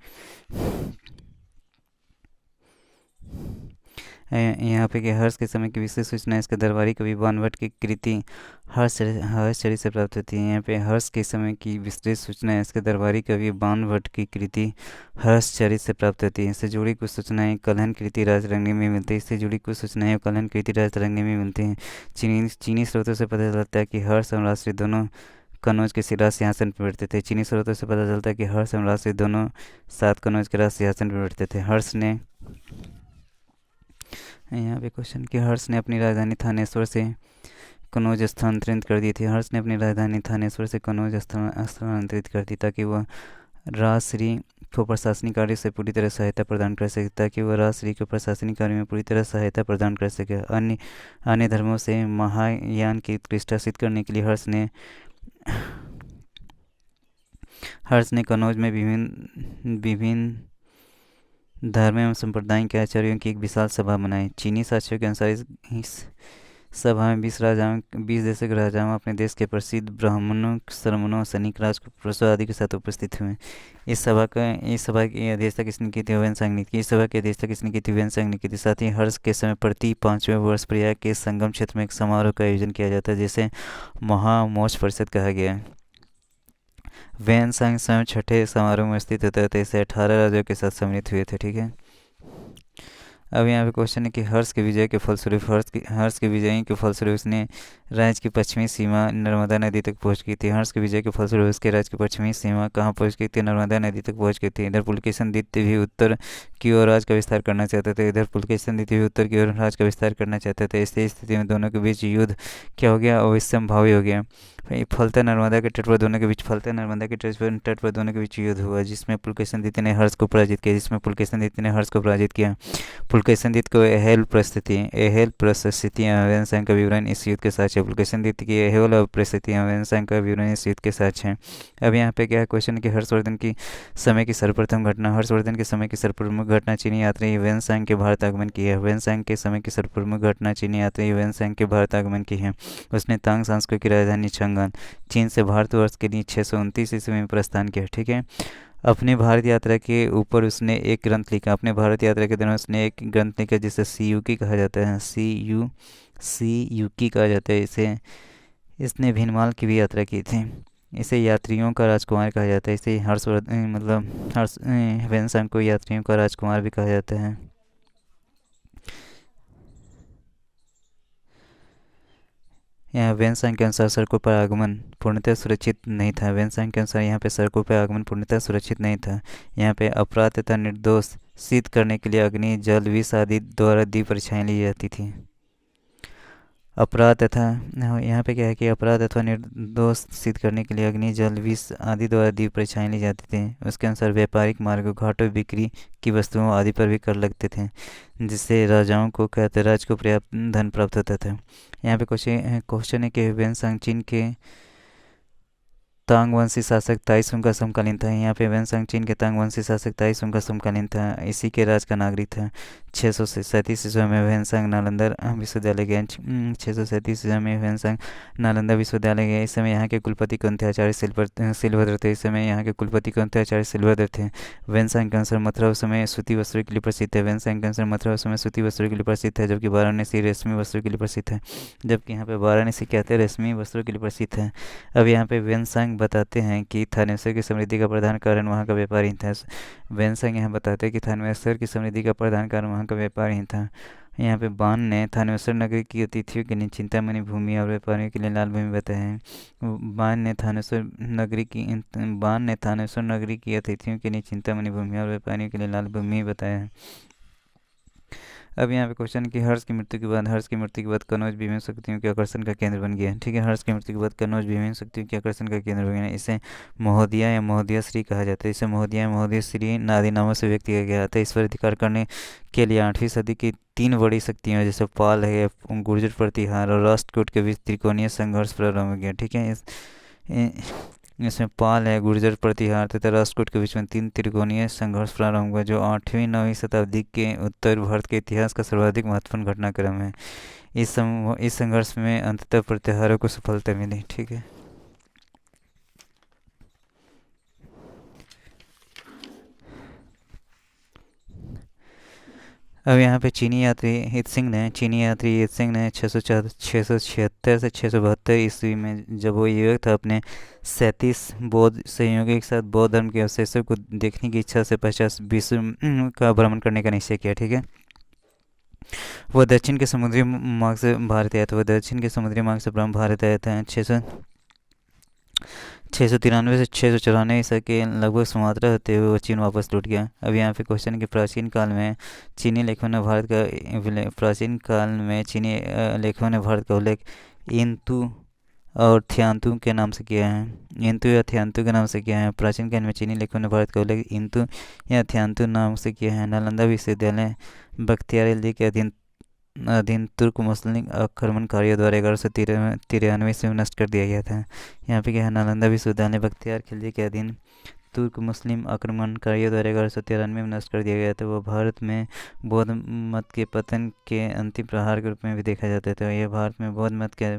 यहाँ पे कि हर्ष के समय की विशेष सूचना इसके दरबारी कवि बाणभट्ट की कृति हर्षचरित से प्राप्त होती है। यहाँ पे हर्ष के समय की विशेष सूचना इसके दरबारी कवि बाणभट्ट की कृति हर्षचरित से प्राप्त होती है। इससे जुड़ी कुछ सूचनाएं कलहन कृति राजरंगी में मिलती हैं। चीनी स्रोतों से पता चलता है कि हर्ष और राष्ट्रीय दोनों कनौज के राज सिंहासन पर बैठते थे। चीनी स्रोतों से पता चलता है कि हर्ष एवं राजश्री दोनों सात कनौज के राज सिंहासन पर बैठते थे। हर्ष ने यहाँ पे क्वेश्चन कि हर्ष ने अपनी राजधानी थानेश्वर से कनौज स्थानांतरित कर दी थी। हर्ष ने अपनी राजधानी थानेश्वर से कनौज स्थानांतरित कर दी ताकि वह राजश्री को प्रशासनिक कार्य से पूरी तरह सहायता प्रदान कर सके में पूरी तरह सहायता प्रदान कर सके। अन्य धर्मों से महायान की उत्कृष्टता सिद्ध करने के लिए हर्ष ने कनौज में विभिन्न धर्म एवं संप्रदाय के आचार्यों की एक विशाल सभा बनाई। चीनी साक्ष्यों के अनुसार इस सभा में 20 देशों के राजाओं अपने देश के प्रसिद्ध ब्राह्मणों, श्रमणों, सैनिक, राजपुरुषों आदि के साथ उपस्थित हुए। इस सभा की अध्यक्षता किसने की थी? ह्वेनसांग ने की। इस सभा की अध्यक्षता किसने की थी? ह्वेनसांग ने की थी। साथ ही हर्ष के समय प्रति 5वें वर्ष प्रयाग के संगम क्षेत्र में एक समारोह का आयोजन किया जाता है जिसे महामोक्ष परिषद कहा गया है। ह्वेनसांग स्वयं छठे समारोह में स्थित होते थे। इसे 18 राज्यों के साथ सम्मिलित हुए थे। ठीक है, अब यहाँ पे क्वेश्चन है कि हर्ष के विजय के फलस्वरूप उसने राज्य की पश्चिमी सीमा नर्मदा नदी तक पहुँच गई थी। हर्ष के विजय के फलस्वरूप उसके राज्य की पश्चिमी सीमा कहाँ पहुँच गई थी? नर्मदा नदी तक पहुँच गई थी। इधर पुलकेशिन द्वितीय भी उत्तर की ओर राज्य का विस्तार करना चाहते थे। इस स्थिति में दोनों के बीच युद्ध क्या हो गया? अवश्यंभावी हो गया। फलता नर्मदा के तट पर दोनों के बीच युद्ध हुआ जिसमें पुलकेशिन द्वितीय ने हर्ष को पराजित किया। पुलकेशिन द्वितीय को एहेल परिस्थितियां ह्वेनसांग का विवरण इस युद्ध के साथ है। पुलकेशिन द्वितीय की एहेल परिस्थितियां ह्वेनसांग का विवरण इस युद्ध के साथ है। अब यहाँ पे क्या क्वेश्चन है कि हर्षवर्धन के समय की सर्वप्रथम घटना चीनी यात्री ह्वेनसांग के भारत आगमन की है। उसने तांग सांस्कृतिक की राजधानी चंगान चीन से भारतवर्ष के लिए 629 ईस्वी में प्रस्थान किया। ठीक है, अपने भारत यात्रा के ऊपर उसने एक ग्रंथ लिखा। जिसे सीयूकी कहा जाता है। इसने भीनमाल की भी यात्रा की थी। इसे यात्रियों का राजकुमार कहा जाता है। इसे ह्वेनसांग को यात्रियों का राजकुमार भी कहा जाता है। यहाँ ह्वेनसांग के अनुसार सड़कों पर आगमन पूर्णतः सुरक्षित नहीं था। यहाँ पे अपराध तथा निर्दोष सिद्ध करने के लिए अग्नि, जल, विष आदि द्वारा दी परीक्षाएं ली जाती थी। यहाँ पे क्या है कि अपराध अथवा निर्दोष सिद्ध करने के लिए अग्नि, जल, विष आदि द्वारा दी परीक्षाएं ली जाती थी। उसके अनुसार व्यापारिक मार्गों, घाटों, बिक्री की वस्तुओं आदि पर भी कर लगते थे जिससे राजाओं को राज को पर्याप्त धन प्राप्त होता था। यहाँ पे क्वेश्चन है कि ह्वेनसांग चीन के तांग वंशी शासक ताइसुंग का समकालीन था। यहाँ पे ह्वेनसांग चीन के तांग वंशी शासक ताइसुंग का समकालीन था। इसी के राज का नागरिक था। 637 ईस्वी में ह्वेनसांग नालंदा विश्वविद्यालय गए। इस समय यहाँ के कुलपति कौन थे? आचार्य सिलभद्र थे। ह्वेनसांग के अनुसार मथुरा उस समय सूती वस्त्रों के लिए प्रसिद्ध है। जबकि वाराणसी रेशमी वस्त्रों के लिए प्रसिद्ध है। रेशमी वस्त्रों के लिए प्रसिद्ध है। अब यहाँ पे ह्वेनसांग बताते हैं कि थानेश्वर की समृद्धि का प्रधान कारण वहाँ का व्यापार ही था। यहाँ पे बाण ने थानेश्वर नगरी की अतिथियों के लिए चिंतामणि भूमि और व्यापारियों के लिए लाल भूमि बताया है। बाण ने थानेश्वर नगरी की अतिथियों के लिए चिंतामणि भूमि और व्यापारियों के लिए लाल भूमि बताया है। अब यहाँ पे क्वेश्चन कि हर्ष की मृत्यु के बाद कनौज विभिन्न शक्तियों के आकर्षण का केंद्र बन गया। ठीक है, हर्ष की मृत्यु के बाद कनौज विभिन्न शक्तियों के आकर्षण का केंद्र बन गया। इसे महोदया या महोदया श्री कहा जाता है। इसे महोदया या महोदया श्री आदि नामों से व्यक्त किया गया था। इस पर अधिकार करने के लिए 8वीं सदी की 3 बड़ी शक्तियाँ जैसे पाल है, गुर्जर प्रतिहार और राष्ट्रकूट के बीच त्रिकोणीय संघर्ष प्रारंभ हो गया। ठीक है, इसमें पाल है, गुर्जर प्रतिहार तथा राष्ट्रकूट के बीच में 3 त्रिकोणीय संघर्ष प्रारंभ हुआ जो 8वीं-9वीं शताब्दी के उत्तर भारत के इतिहास का सर्वाधिक महत्वपूर्ण घटनाक्रम है। इस संघर्ष में अंततः प्रतिहारों को सफलता मिली। ठीक है, अब यहाँ पे चीनी यात्री हित सिंह ने 676 से 672 ईस्वी में जब वो युवक था अपने 37 बौद्ध सहयोगियों के साथ बौद्ध धर्म के अवशेषों को देखने की इच्छा से 50 विश्व का भ्रमण करने का निश्चय किया। ठीक है, वह दक्षिण के समुद्री मार्ग से भारत आया था। 600 693 से 694 ईसा के लगभग समांतर होते हुए वो चीन वापस लौट गया। अब यहाँ पे क्वेश्चन है कि प्राचीन काल में चीनी लेखकों ने भारत का प्राचीन काल में चीनी लेखकों ने भारत का उल्लेख इंतु और थियांतु के नाम से किया है। इंतु या थियांतु के नाम से किया है। प्राचीन काल में चीनी लेखकों ने भारत का उल्लेख इंतु या थियांतु नाम से किया है। नालंदा विश्वविद्यालय बख्तियार खिलजी के अधीन अधीन तुर्क मुस्लिम आक्रमणकारियों द्वारा 1193 से नष्ट कर दिया गया था। यहाँ पे क्या है, नालंदा विश्वविद्यालय बख्तियार खिलजी के अधीन तुर्क मुस्लिम आक्रमणकारियों द्वारा 1193 में नष्ट कर दिया गया था। वो भारत में बौद्ध मत के पतन के अंतिम प्रहार के रूप में भी देखा जाता था। यह भारत में बौद्ध मत के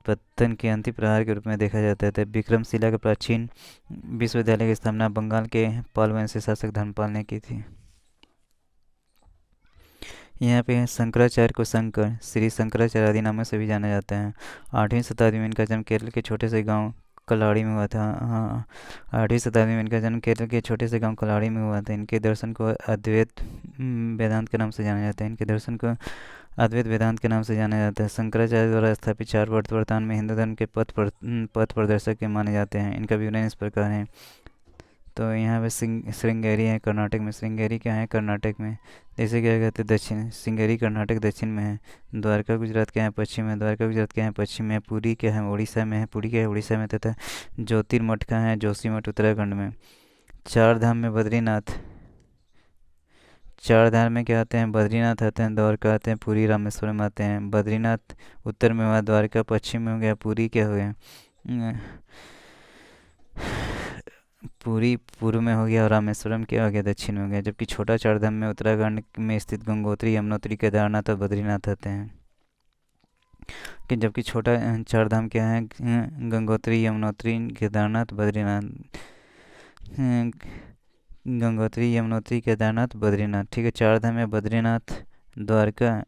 पतन के अंतिम प्रहार के रूप में देखा जाता था। विक्रमशिला के प्राचीन विश्वविद्यालय की स्थापना बंगाल के पालवंशी शासक धर्मपाल ने की थी। यहाँ पे शंकराचार्य को शंकर, श्री शंकराचार्य आदि नामों से भी जाना जाता है। 8वीं शताब्दी में इनका जन्म केरल के छोटे से गांव कलाड़ी में हुआ था। हाँ, 8वीं शताब्दी में इनका जन्म केरल के छोटे से गांव कलाड़ी में हुआ था। इनके दर्शन को अद्वैत वेदांत के नाम से जाना जाता है। इनके दर्शन को अद्वैत वेदांत के नाम से जाना जाता है। शंकराचार्य द्वारा स्थापित 4 वर्तमान में हिंदू धर्म के पथ प्रदर्शक के माने जाते हैं। इनका विवरण इस प्रकार है। तो यहाँ पे श्रृंगेरी है कर्नाटक में। श्रृंगेरी क्या है, कर्नाटक में। जैसे क्या कहते हैं दक्षिण, श्रृंगेरी कर्नाटक दक्षिण में है। द्वारका गुजरात क्या है, पश्चिम में। द्वारका गुजरात क्या है, पश्चिम में। पुरी क्या है, उड़ीसा में है। पुरी क्या है, उड़ीसा में। तथा ज्योतिर्मठ का है, जोशीमठ उत्तराखंड में। चार धाम में बद्रीनाथ, चार धाम में क्या आते हैं, बद्रीनाथ आते हैं, द्वारका आते हैं, पुरी रामेश्वरम आते हैं। बद्रीनाथ उत्तर में हुआ, द्वारका पश्चिम में हो गया, पुरी क्या हो गया, पूरी पूर्व में हो गया, और रामेश्वरम क्या हो गया, दक्षिण में हो गया। जबकि छोटा चारधाम में उत्तराखंड में स्थित गंगोत्री, यमुनोत्री, केदारनाथ और बद्रीनाथ आते हैं। कि जबकि छोटा चारधाम क्या है, गंगोत्री, यमुनोत्री, केदारनाथ, बद्रीनाथ। गंगोत्री, यमुनोत्री, केदारनाथ, बद्रीनाथ। ठीक है, चारधाम में बद्रीनाथ, द्वारका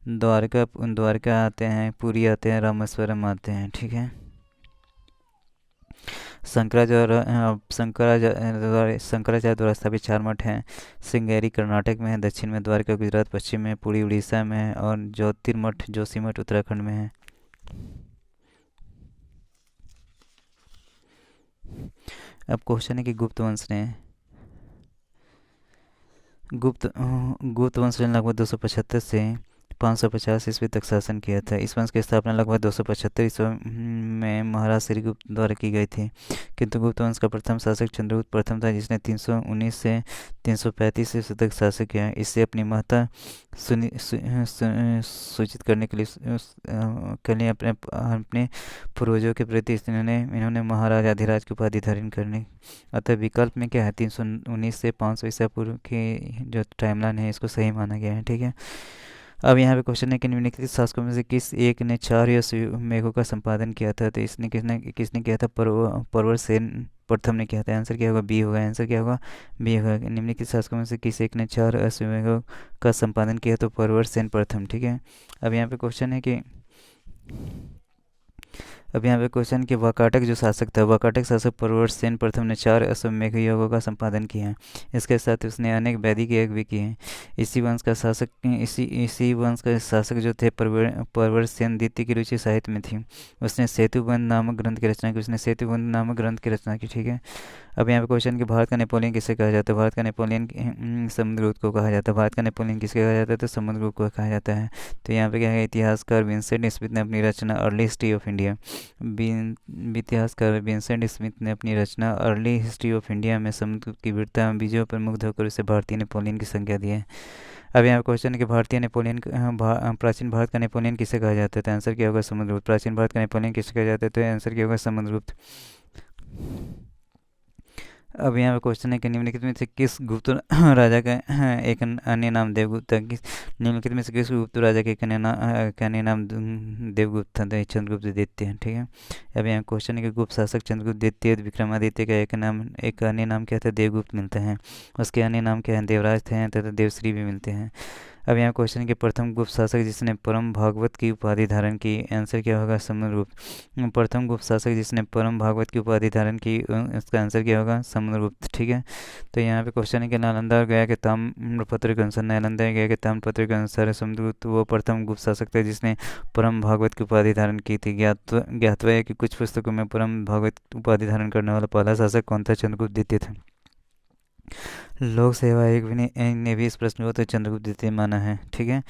द्वारका द्वारका आते हैं, पुरी आते हैं, रामेश्वरम आते हैं। ठीक है, शंकराचार्य द्वारा स्थापित 4 मठ हैं। श्रृंगेरी कर्नाटक में है, दक्षिण में। द्वारका गुजरात पश्चिम में। पुरी उड़ीसा में है। और ज्योतिर्मठ जोशीमठ उत्तराखंड में है। अब क्वेश्चन है कि गुप्त वंश ने गुप्त वंश ने लगभग 275 से 550 ईस्वी तक शासन किया था। इस वंश की स्थापना लगभग 275 ईस्वी में महाराज श्रीगुप्त द्वारा की गई थी। किंतु गुप्त वंश का प्रथम शासक चंद्रगुप्त प्रथम था, जिसने 319 से 335 ईस्वी तक शासन किया। इससे अपनी महत्ता सूचित करने के लिए अपने अपने पूर्वजों के प्रति इन्होंने महाराज अधिराज की उपाधि धारण करने। अतः विकल्प में क्या है, 319 से 500 ईसा पूर्व की जो टाइमलाइन है इसको सही माना गया है। ठीक है, अब यहाँ पे क्वेश्चन है कि निम्नलिखित शासकों में से किस एक ने 4 मेघों का संपादन किया था। तो इसने किसने किसने किया था, परवर सेन प्रथम ने किया था। आंसर क्या होगा, बी होगा। आंसर क्या होगा, बी होगा। निम्नलिखित शासकों में से किस एक ने 4 अश्वमेघों का संपादन किया, तो परवर सेन प्रथम। ठीक है, अब यहाँ पे क्वेश्चन है कि वाकाटक जो शासक था, वाकाटक शासक परवरसेन प्रथम ने 4 अश्वमेध योगों का संपादन किया है। इसके साथ उसने अनेक वैदिक यज्ञ भी किए हैं। इसी वंश का शासक जो थे परवरसेन द्वितीय की रुचि साहित्य में थी। उसने सेतुबंध नामक ग्रंथ की रचना की। ठीक है, अब यहाँ पे क्वेश्चन कि भारत का नेपोलियन किसे कहा जाता है। भारत का नेपोलियन समुद्रगुप्त को कहा जाता है। भारत का नेपोलियन किसके कहा जाता है, तो समुद्रगुप्त को कहा जाता है। तो यहाँ पे क्या है, इतिहासकार विंसेंट स्मिथ ने अपनी रचना early history of India early history of India में समुद्रगुप्त की वीरता में विजयों पर मुग्ध होकर उसे भारतीय नेपोलियन की संज्ञा दी है। अब यहाँ क्वेश्चन है कि प्राचीन भारत का नेपोलियन किसे कहा जाता है। तो आंसर क्या होगा, समुद्रगुप्त। प्राचीन भारत का नेपोलियन किसे कहा जाता है, तो आंसर क्या होगा, समुद्रगुप्त। अब यहाँ पे क्वेश्चन है कि निम्नलिखित में से किस गुप्त राजा का एक अन्य नाम देवगुप्त था। निम्नलिखित में से किस गुप्त राजा का एक अन्य नाम देवगुप्त था, तो चंद्रगुप्त द्वितीय। ठीक है, अब यहाँ क्वेश्चन है कि गुप्त शासक चंद्रगुप्त द्वितीय विक्रमादित्य का एक अन्य नाम क्या था, देवगुप्त मिलता है। उसके अन्य नाम क्या है, देवराज थे तथा देवश्री भी मिलते हैं। अब यहाँ क्वेश्चन है कि प्रथम गुप्त शासक जिसने परम भागवत की उपाधि धारण की, आंसर क्या होगा? समुद्रगुप्त। प्रथम गुप्त शासक जिसने परम भागवत की उपाधि धारण की, इसका आंसर क्या होगा? समुद्रगुप्त। ठीक है, तो यहाँ पे क्वेश्चन है कि नालंदा और गया के ताम्रपत्र के अनुसार, नालंदा और गया के ताम्रपत्र के अनुसार समुद्रगुप्त वो प्रथम गुप्त शासक थे जिसने परम भागवत की उपाधि धारण की थी। ज्ञातव्य है कि कुछ पुस्तकों में परम भागवत उपाधि धारण करने वाला पहला शासक कौन था? चंद्रगुप्त द्वितीय था। लोक सेवा आयोग ने भी इस प्रश्न को तो चंद्रगुप्त द्वितीय माना है। ठीक है,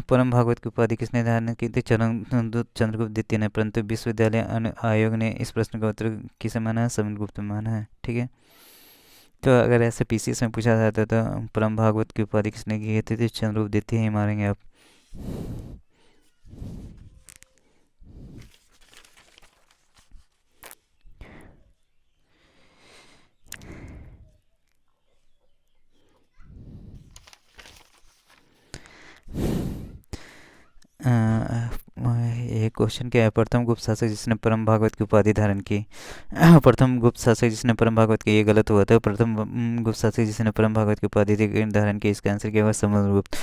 परम भागवत की उपाधि किसने धारण की थी? चंद्रगुप्त द्वितीय ने, परंतु विश्वविद्यालय आयोग ने इस प्रश्न का उत्तर किसे माना है? समुद्रगुप्त माना है। ठीक है, तो अगर ऐसे पीसीएस में पूछा जाता तो परम भागवत की उपाधि किसने की थी? तो चंद्रगुप्त द्वितीय ही मारेंगे आप। ये क्वेश्चन क्या है? प्रथम गुप्त शासक जिसने परम भागवत की उपाधि धारण की। प्रथम गुप्त शासक जिसने परम भागवत की, ये गलत हुआ था। प्रथम गुप्त शासक जिसने परम भागवत की उपाधि धारण की, इसका आंसर क्या होगा? समुद्रगुप्त।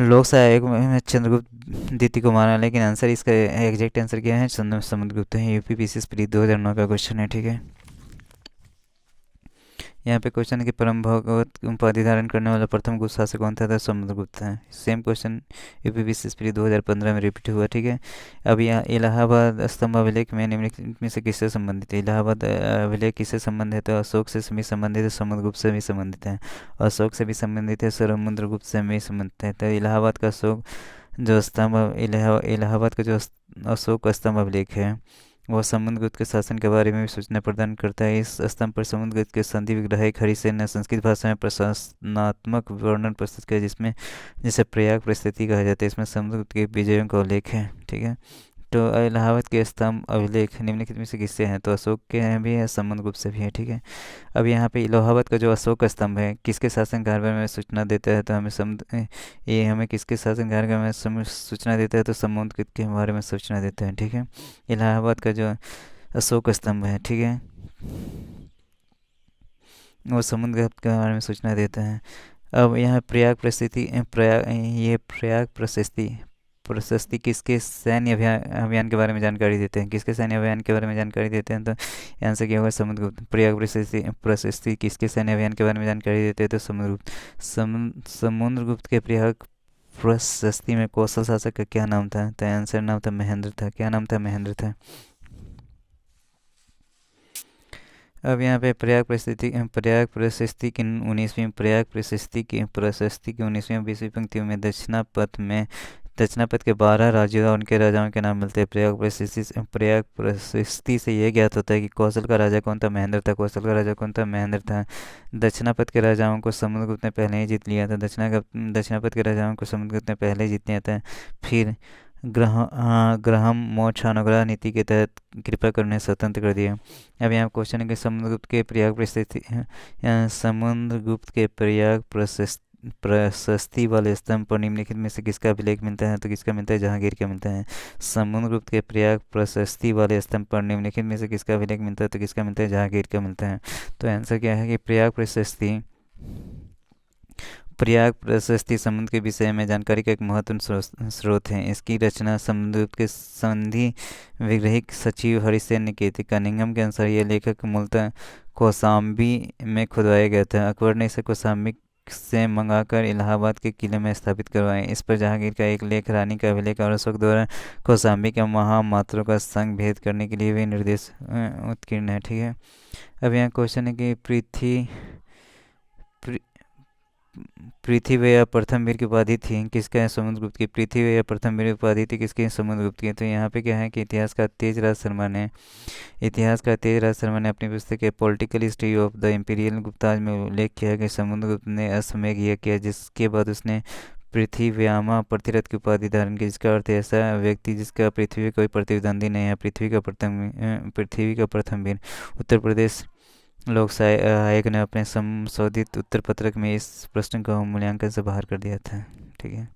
लोक सेवा आयोग में चंद्रगुप्त द्वितीय को माना, लेकिन आंसर इसका एग्जैक्ट आंसर क्या है? समुद्रगुप्त है। यूपीपीसीएस प्री 2009 का क्वेश्चन है। ठीक है, यहाँ पे क्वेश्चन है कि परम भागवत उपाधि धारण करने वाला प्रथम गुप्त शासक कौन था? समुद्रगुप्त है। सेम क्वेश्चन यूपीपीसीएस 2015 में रिपीट हुआ। ठीक है, अब यहाँ इलाहाबाद स्तंभ अभिलेख में निम्नलिखित में से किससे संबंधित है? इलाहाबाद अभिलेख किससे संबंधित है? अशोक से भी संबंधित है, समुद्रगुप्त से भी संबंधित है। अशोक से भी संबंधित है, समुद्रगुप्त से भी संबंधित है। तो इलाहाबाद का अशोक जो स्तंभ, इलाहाबाद का जो अशोक स्तंभ अभिलेख है, वह समुद्रगुप्त के शासन के बारे में भी सूचना प्रदान करता है। इस स्तंभ पर समुद्रगुप्त के संधि विग्रह एक हरिसेन ने संस्कृत भाषा में प्रशासनात्मक वर्णन प्रस्तुत किया, जिसे प्रयाग परिस्थिति कहा जाता है। इसमें समुद्रगुप्त के विजयों का उल्लेख है। ठीक है, तो इलाहाबाद के स्तंभ अभिलेख निम्नलिखित में से किससे हैं? तो अशोक के हैं भी है, समुद्रगुप्त से भी है। ठीक है, अब यहाँ पे इलाहाबाद का जो अशोक स्तंभ है किसके शासनकाल में सूचना देता है? तो ये हमें किसके शासनकाल में सूचना देता है? तो समुद्रगुप्त के बारे में सूचना देता है। ठीक है, इलाहाबाद का जो अशोक स्तंभ है, ठीक है, वो समुद्रगुप्त के बारे में सूचना देता है। अब यहाँ प्रयाग प्रशस्ति किसके सैन्य अभियान के बारे में जानकारी देते हैं? किसके सैन्य अभियान के बारे में जानकारी देते हैं? तो आंसर क्या होगा? समुद्रगुप्त। प्रयाग प्रशस्ति किसके सैन्य अभियान के बारे में जानकारी देते हैं? तो समुद्रगुप्त। समुद्रगुप्त के प्रयाग प्रशस्ति में कौशल शासक का क्या नाम था? तो आंसर नाम था महेंद्र था। क्या नाम था? महेंद्र था। अब यहाँ पे प्रयाग प्रशस्ति की 19वीं 20वीं पंक्तियों में दक्षिणापथ के 12 राज्यों और उनके राजाओं के नाम मिलते हैं। प्रयाग प्रशस्ति से यह ज्ञात होता है कि कौशल का राजा कौन था? महेंद्र था। कौशल का राजा कौन था? महेंद्र था। दक्षिणापथ के राजाओं को समुद्रगुप्त ने पहले ही जीत लिया था। दक्षिणापथ के राजाओं को समुद्रगुप्त ने पहले ही जीत लिया था। फिर ग्रहम मोक्ष अनुग्रह नीति के तहत कृपा करने स्वतंत्र कर दिया। अब यहाँ क्वेश्चन है कि समुद्रगुप्त के प्रयाग प्रशस्ति वाले स्तंभ पर निम्नलिखित में से किसका अभिलेख मिलता है? तो किसका मिलता है? जहांगीर का मिलता है। समुद्रगुप्त के प्रयाग प्रशस्ति वाले स्तंभ पर निम्नलिखित में से किसका अभिलेख मिलता है? तो किसका मिलता है? जहांगीर का मिलता है। तो आंसर क्या है कि प्रयाग प्रशस्ति समुद्र के विषय में जानकारी का एक महत्वपूर्ण स्रोत है। इसकी रचना समुद्रगुप्त के संधि विग्रहिक सचिव हरिसेन ने की थी। कनिंघम के अनुसार यह लेखक मूलतः कौशाम्बी में खुदवाया गया था। अकबर ने इसे कौशाम्बी से मंगाकर इलाहाबाद के किले में स्थापित करवाए। इस पर जहांगीर का एक लेख, रानी का अभिलेख और अशोक द्वारा कौशाम्बी के महामात्रों का संग भेद करने के लिए भी निर्देश उत्कीर्ण है। ठीक है, अब यहाँ क्वेश्चन है कि पृथ्वी या प्रथम वीर की उपाधि थी किसका है? समुद्रगुप्त की। पृथ्वी या प्रथम वीर की उपाधि थी किसकी? समुद्रगुप्त की। तो यहाँ पे क्या है कि इतिहास का तेजराज शर्मा ने अपनी पुस्तक के political history of the imperial Gupta's में उल्लेख किया कि समुद्रगुप्त ने अश्वमेध यज्ञ किया, जिसके बाद उसने पृथ्व्यामा प्रतिरथ की उपाधि धारण की, जिसका अर्थ है ऐसा व्यक्ति जिसका पृथ्वी में कोई प्रतिद्वंदी नहीं है, पृथ्वी का प्रथम वीर। उत्तर प्रदेश लोक आयोग ने अपने संशोधित उत्तर पत्रक में इस प्रश्न का मूल्यांकन से बाहर कर दिया था। ठीक है।